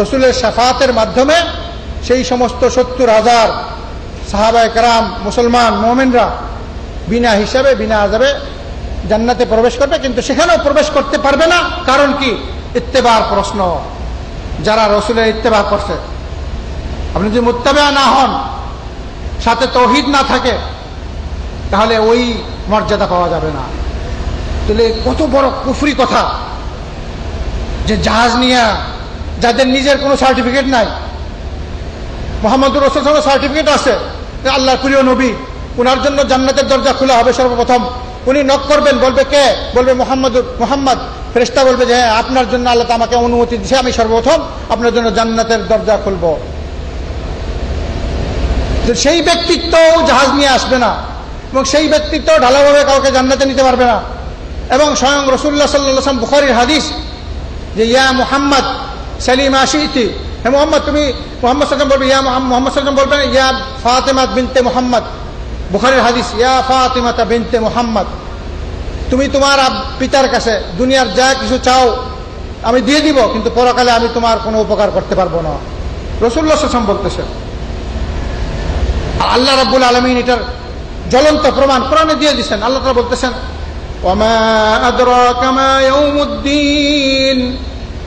রাসূলের শাফাআতের মাধ্যমে সেই সমস্ত ৭০,০০০ সাহাবায়ে কেরাম মুসলমান মুমিনরা বিনা হিসাবে বিনা আযাবে জান্নাতে প্রবেশ করবে। কিন্তু সেখানেও প্রবেশ করতে পারবে না। কারণ কি? ইত্তেবার প্রশ্ন। যারা রাসূলের ইত্তেবা করছে, আপনি যদি মুত্তাবিআ না হন, সাথে তাওহীদ না থাকে, তাহলে ওই মর্যাদা পাওয়া যাবে না। তাহলে কত বড় কুফরি কথা যে জাহাজ নিয়ে যাদের নিজের কোনো সার্টিফিকেট নাই, মুহাম্মদুর রাসূলুল্লাহ সাল্লাল্লাহু আলাইহি ওয়াসাল্লামের সার্টিফিকেট আছে, আল্লাহর প্রিয় নবী, ওনার জন্য জান্নাতের দরজা খোলা হবে সর্বপ্রথম। উনি নক করবেন, বলবে কে? বলবে মুহাম্মদ। ফেরেশতা বলবে যে হ্যাঁ, আপনার জন্য আল্লাহ আমাকে অনুমতি দিয়েছে, আমি সর্বপ্রথম আপনার জন্য জান্নাতের দরজা খুলব। সেই ব্যক্তিত্ব জাহাজ নিয়ে আসবে না এবং সেই ব্যক্তিত্ব ঢালাভাবে কাউকে জান্নাতে নিতে পারবে না। এবং স্বয়ং রাসূলুল্লাহ সাল্লাল্লাহু আলাইহি ওয়াসাল্লাম বুখারীর হাদিস যে ইয়া মুহাম্মদ সালিমা শিইতি, হে মুহাম্মদ, তুমি মুহাম্মদ সাল্লাল্লাহু আলাইহি ওয়াসাল্লাম বলবে ইয়া মুহাম্মদ সাল্লাল্লাহু আলাইহি ওয়াসাল্লাম বলবেন ইয়া ফাতিমা বিনতে মুহাম্মদ। বুখারীর হাদিস, ইয়া ফাতিমা বিনতে মুহাম্মদ, তুমি তোমার পিতার কাছে দুনিয়ার যা কিছু চাও আমি দিয়ে দিব, কিন্তু পরকালে আমি তোমার কোনো উপকার করতে পারবো না। রাসূলুল্লাহ সাল্লাল্লাহু আলাইহি ওয়াসাল্লাম বলতেছেন। আল্লাহ রাব্বুল আলামিন এটার জ্বলন্ত প্রমাণ কোরআনে দিয়ে দিয়েছেন। আল্লাহ তাআলা বলতেছেন ওয়ামা আদরাকা মা ইয়াউমুদ্দিন।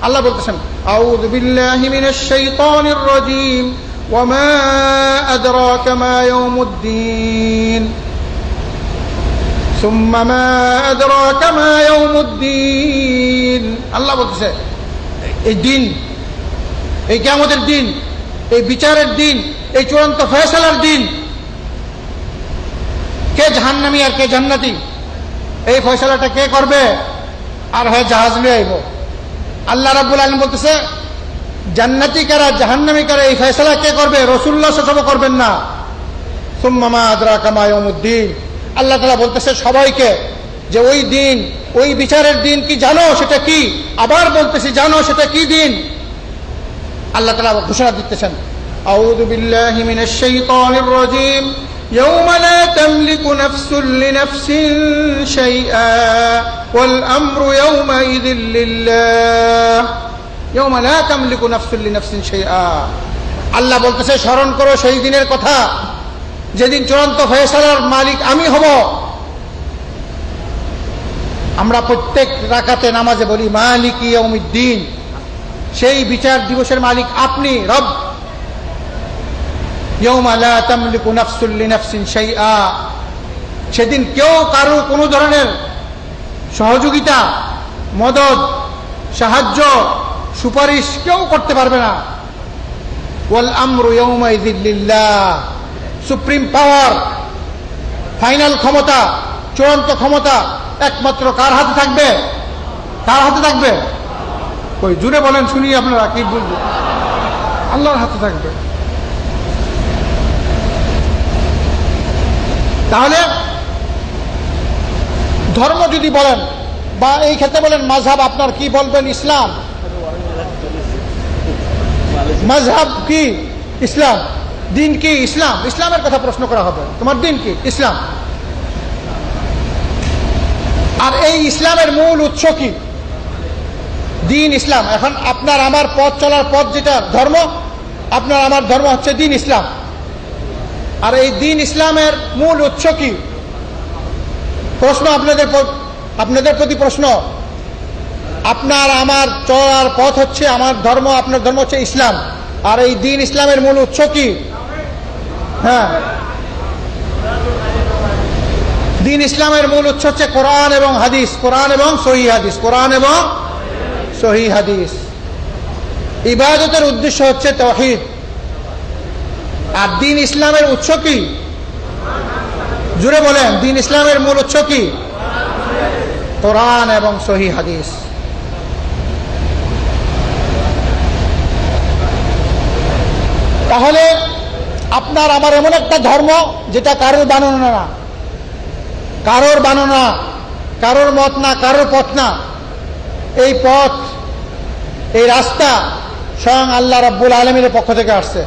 আল্লাহ বলতেছেন আউযু বিল্লাহি মিনাশ শাইতানির রাজীম ওয়ামা আদরাকা মা ইয়াউমুদ্দিন সুম্মা মা আদরাকা মা ইয়াউমুদ্দিন। আল্লাহ বলতেছে এই দিন, এই কিয়ামতের দিন, এই বিচারের দিন, এই চূড়ান্ত ফয়সালার দিন, কে জাহান্নামী আর কে জান্নাতি, এই ফয়সালাটা কে করবে? আর হয় জাহাজ নিয়ে আইব। আল্লাহ রাব্বুল আলামিন বলতেছে জান্নাতি কারা জাহান্নামী কারা এই ফয়সালা কে করবে? রাসূলুল্লাহ সাল্লাল্লাহু আলাইহি ওয়াসাল্লাম করবেন না। সুম্মা মা আদরাকা মা ইয়াউমুদ্দিন। আল্লাহ তাআলা বলতেছে সবাইকে যে ওই দিন, ওই বিচারের দিন কি জানো সেটা কি? আবার বলতেছি জানো সেটা কি দিন? আল্লাহ তাআলা ঘোষণা দিতেছেন আউযু বিল্লাহি মিনাশ শাইতানির রাজীম ইয়াওমা লা তামলিকু নাফসুন লিনাফসিন শাইআ ওয়াল আমরু ইয়াওমা ইযিল লিল্লাহ। ইয়াওমা লা তামলিকু নাফসুন লিনাফসিন শাইআ। আল্লাহ বলতেছে স্মরণ করো সেই দিনের কথা যেদিন চূড়ান্ত ফয়সালার মালিক আমি হব। আমরা প্রত্যেক রাকাতে নামাজে বলি মালিকি ইয়াউমিদ্দিন, সেই বিচার দিবসের মালিক আপনি রব। ইয়াওমা লা তামলিকু নাফসুন লিনাফসিন শাইআ, সেদিন কেউ কারো কোনো ধরনের সহযোগিতা, মদদ, সাহায্য, সুপারিশ কেউ করতে পারবে না। ওয়াল আমরু ইয়াওমা ইযিল লিল্লাহ, সুপ্রিম পাওয়ার, ফাইনাল ক্ষমতা, চূড়ান্ত ক্ষমতা একমাত্র কার হাতে থাকবে? কার হাতে থাকবে? কই জুড়ে বলেন শুনি আপনারা কি বলবেন? আল্লাহর হাতে থাকবে। তাহলে ধর্ম যদি বলেন বা এই ক্ষেত্রে বলেন মাযহাব, আপনার কি বলবেন? ইসলাম। মাযহাব কি? ইসলাম। দিন কি? ইসলাম। ইসলামের কথা প্রশ্ন করা হবে, তোমার দিন কি? ইসলাম। আর এই ইসলামের মূল উৎস কি? দিন ইসলাম। এখন আপনার আমার পথ চলার পথ যেটা ধর্ম, আপনার আমার ধর্ম হচ্ছে দিন ইসলাম। আর এই দিন ইসলামের মূল উৎস কি? প্রশ্ন আপনাদের প্রতি প্রশ্ন। আপনার আমার চলার পথ হচ্ছে আমার ধর্ম, আপনার ধর্ম হচ্ছে ইসলাম। আর এই দিন ইসলামের মূল উৎস কি? হ্যাঁ, দিন ইসলামের মূল উৎস হচ্ছে কোরআন এবং হাদিস, কোরআন এবং সহিহ হাদিস, কোরআন এবং সহিহ হাদিস। ইবাদতের উদ্দেশ্য হচ্ছে তাওহীদ। আর দিন ইসলামের উৎস কি? জুড়ে বলেন, দিন ইসলামের মূল উৎস কি? কোরআন এবং সহিহ হাদিস। তাহলে আপনার আমার এমন একটা ধর্ম যেটা কারোর বানানো না, কারোর বানানো, কারোর মত না, কারোর পথ না। এই পথ, এই রাস্তা স্বয়ং আল্লাহ রাব্বুল আলামিনের পক্ষ থেকে আসছে,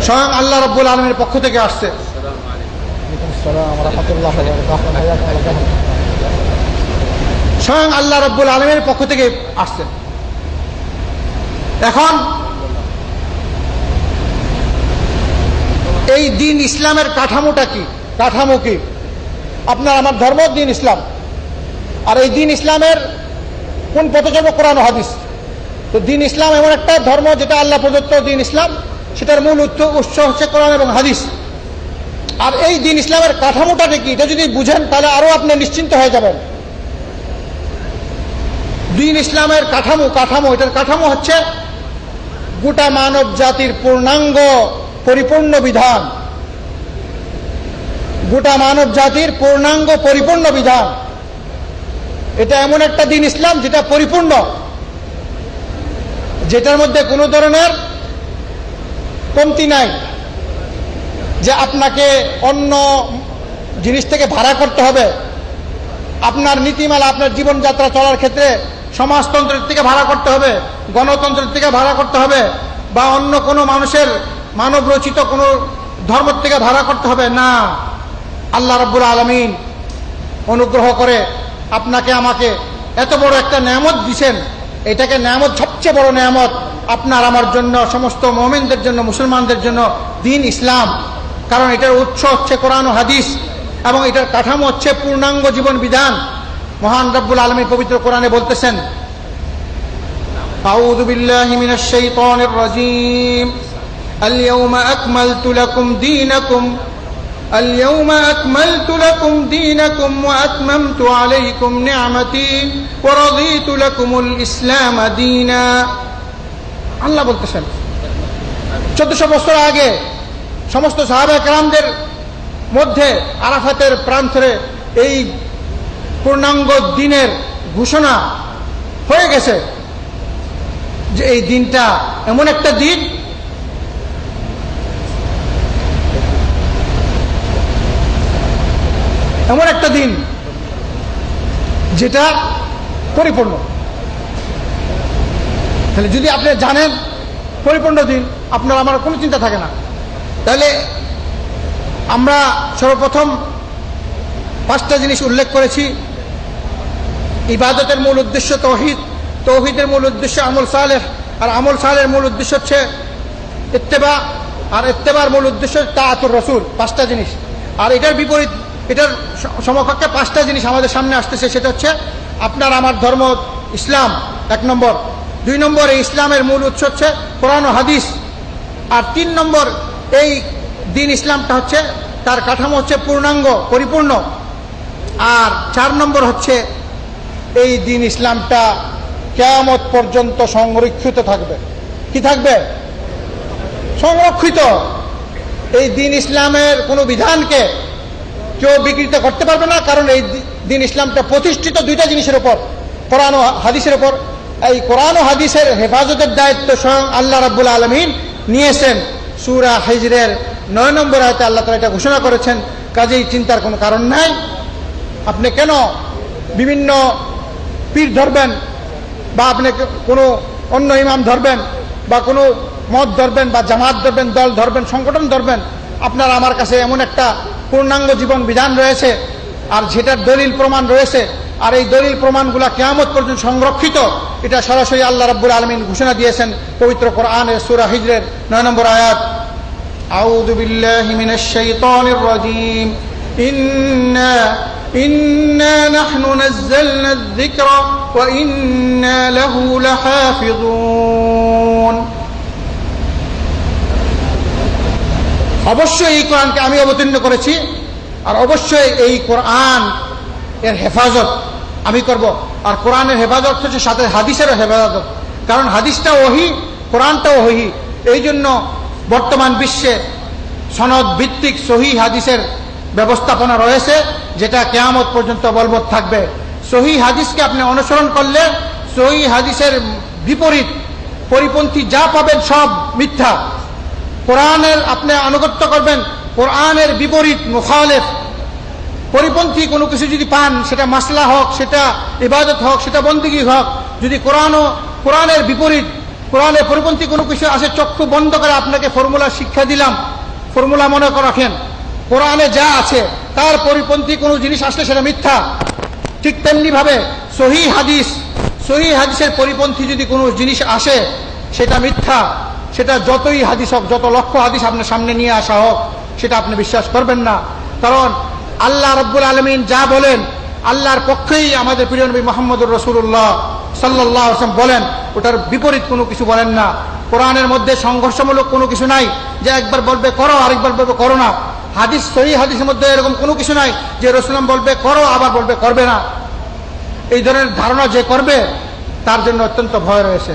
স্বয়ং আল্লাহ রাব্বুল আলামিনের পক্ষ থেকে আসছে। স্বয়ং আল্লাহ রাব্বুল আলামিনের পক্ষ থেকে আসছে। এখন এই দিন ইসলামের কাঠামোটা কি? কাঠামো কি? আপনার আমার ধর্ম দিন ইসলাম। আর এই দিন ইসলামের কোন পথে চলবে? কোরআন ও হাদিস। তো দিন ইসলাম এমন একটা ধর্ম যেটা আল্লাহ প্রদত্ত দিন ইসলাম, সেটার মূল উৎস হচ্ছে কোরআন এবং হাদিস। আর এই দিন ইসলামের কাঠামোটা কি, এটা যদি বুঝেন তাহলে আরো আপনি নিশ্চিন্ত হয়ে যাবেন। দিন ইসলামের কাঠামো এটার কাঠামো হচ্ছে গোটা মানব জাতির পূর্ণাঙ্গ পরিপূর্ণ বিধান, গোটা মানব জাতির পূর্ণাঙ্গ পরিপূর্ণ বিধান। এটা এমন একটা দিন ইসলাম যেটা পরিপূর্ণ, যেটার মধ্যে কোনো ধরনের কমতি নাই, যে আপনাকে অন্য জিনিস থেকে ভাড়া করতে হবে। আপনার নীতিমালা, আপনার জীবনযাত্রা চলার ক্ষেত্রে সমাজতন্ত্রের থেকে ভাড়া করতে হবে, গণতন্ত্রের থেকে ভাড়া করতে হবে, বা অন্য কোনো মানুষের মানব রচিত কোনো ধর্ম থেকে ভাড়া করতে হবে না। আল্লাহ রাব্বুল আলামিন অনুগ্রহ করে আপনাকে আমাকে এত বড় একটা নেয়ামত দিয়েছেন। এটাকে নেয়ামত, সবচেয়ে বড় নেয়ামত আপনার আমার জন্য, সমস্ত মুমিনদের জন্য, মুসলমানদের জন্য দিন ইসলাম। কারণ এটার উৎস হচ্ছে কোরআন ও হাদিস এবং এটার কাঠামো হচ্ছে পূর্ণাঙ্গ জীবন বিধান। মহান রব্বুল আলামিন পবিত্র কোরআনে বলতেছেন, আউযু বিল্লাহি মিনাশ শাইতানির রাজীম, আল-ইয়াওমা আকমালতু লাকুম দীনাকুম আল-ইয়াওমা আকমালতু লাকুম দীনাকুম ওয়া আতমামতু আলাইকুম নি'মাতি ওয়া রাদিতু লাকুমুল ইসলাম দীনা। আল্লাহ বলতেছেন 1400 বছর আগে সমস্ত সাহাবা কেরামদের মধ্যে আরাফাতের প্রান্তরে এই পূর্ণাঙ্গ দিনের ঘোষণা হয়ে গেছে যে এই দিনটা এমন একটা দিন যেটা পরিপূর্ণ। তাহলে যদি আপনি জানেন পরিপূর্ণ দিন, আপনার আমার কোনো চিন্তা থাকে না। তাহলে আমরা সর্বপ্রথম 5টা জিনিস উল্লেখ করেছি। ইবাদতের মূল উদ্দেশ্য তাওহীদ, তাওহীদের মূল উদ্দেশ্য আমল সালেহ, আর আমল সালেহের মূল উদ্দেশ্য হচ্ছে ইত্তেবা, আর ইত্তেবার মূল উদ্দেশ্য তাআতুর রাসূল। 5টা জিনিস। আর এটার বিপরীত, এটার সমকক্ষে 5টা জিনিস আমাদের সামনে আসতেছে। সেটা হচ্ছে আপনার আমার ধর্ম ইসলাম 1 নম্বর, 2 নম্বর এই ইসলামের মূল উৎস হচ্ছে কোরআন ও হাদিস, আর 3 নম্বর এই দিন ইসলামটা হচ্ছে তার কাঠামো হচ্ছে পূর্ণাঙ্গ পরিপূর্ণ, আর 4 নম্বর হচ্ছে এই দিন ইসলামটা কিয়ামত পর্যন্ত সংরক্ষিত থাকবে। কি থাকবে? সংরক্ষিত। এই দিন ইসলামের কোনো বিধানকে কেউ বিকৃত করতে পারবে না, কারণ এই দিন ইসলামটা প্রতিষ্ঠিত 2টা জিনিসের উপর, কোরআন ও হাদিসের উপর। এই কোরআন ও হাদিসের হেফাজতের দায়িত্ব স্বয়ং আল্লাহ রাব্বুল আলামিন নিয়েছেন। সূরা হিজরের 9 নম্বর আয়াতে আল্লাহ তাআলা এটা ঘোষণা করেছেন। কাজেই চিন্তার কোনো কারণ নাই। আপনি কেন বিভিন্ন পীর ধরবেন, বা আপনি কোনো অন্য ইমাম ধরবেন, বা কোনো মত ধরবেন, বা জামাত ধরবেন, দল ধরবেন, সংগঠন ধরবেন? আপনার আমার কাছে এমন একটা পূর্ণাঙ্গ জীবন বিধান রয়েছে, আর যেটার দলিল প্রমাণ রয়েছে, আর এই দলিল প্রমাণগুলা কিয়ামত পর্যন্ত সংরক্ষিত। এটা সরাসরি আল্লাহ রাব্বুল আলামিন ঘোষণা দিয়েছেন পবিত্র কোরআনের সূরা হিজরের 9 নম্বর আয়াত। আউযু বিল্লাহি মিনাশ শাইতানির রাজীম। ইন্না নাহনু নাযালনা আয-যিকরা ওয়া ইন্না লাহু লাহাফিযুন। অবশ্যই এই কোরআনকে আমি অবতীর্ণ করেছি, আর অবশ্যই এই কোরআন এর হেফাজত আমি করব। আর কোরআনের হেফাজত হচ্ছে সাথে হাদিসেরও হেফাজত, কারণ হাদিসটা ওহী, কোরআনটাও ওহী। এই জন্য বর্তমান বিশ্বে সনদ ভিত্তিক সহিহ হাদিসের ব্যবস্থাপনা রয়েছে, যেটা কিয়ামত পর্যন্ত বলবৎ থাকবে। সহিহ হাদিসকে আপনি অনুসরণ করলে সহিহ হাদিসের বিপরীত পরিপন্থী যা পাবেন সব মিথ্যা। কোরআনের আপনি আনুগত্য করবেন, কোরআনের বিপরীত মুখালেফ পরিপন্থী কোনো কিছু যদি পান, সেটা মাসলা হোক, সেটা ইবাদত হোক, সেটা বন্দেগী হোক, যদি কোরআনের বিপরীত, কোরআনের পরিপন্থী কোনো কিছু আসে, চক্ষু বন্ধ করে আপনাকে ফর্মুলা শিক্ষা দিলাম, ফর্মুলা মনে রাখেন, কোরআনে যা আছে তার পরিপন্থী কোনো জিনিস আসলে সেটা মিথ্যা। ঠিক তেমনি ভাবে সহিহ হাদিসের পরিপন্থী যদি কোনো জিনিস আসে সেটা মিথ্যা। সেটা যতই হাদিস হোক, যত লক্ষ হাদিস আপনার সামনে নিয়ে আসা হোক, সেটা আপনি বিশ্বাস করবেন না। কারণ আল্লাহ রাব্বুল আলামিন যা বলেন, আল্লাহর পক্ষেই আমাদের প্রিয় নবী মুহাম্মদুর রাসূলুল্লাহ সাল্লাল্লাহু আলাইহি ওয়াসাল্লাম বলেন, ওটার বিপরীত কোনো কিছু বলেন না। কোরআনের মধ্যে সংঘর্ষমূলক কোনো কিছু নাই যে একবার বলবে করো, আরেকবার বলবে করো না। সহিহ হাদিসের মধ্যে এরকম কোনো কিছু নাই যে রাসূলুল্লাহ বলবে করো, আবার বলবে করবে না। এই ধরনের ধারণা যে করবে তার জন্য অত্যন্ত ভয় রয়েছে।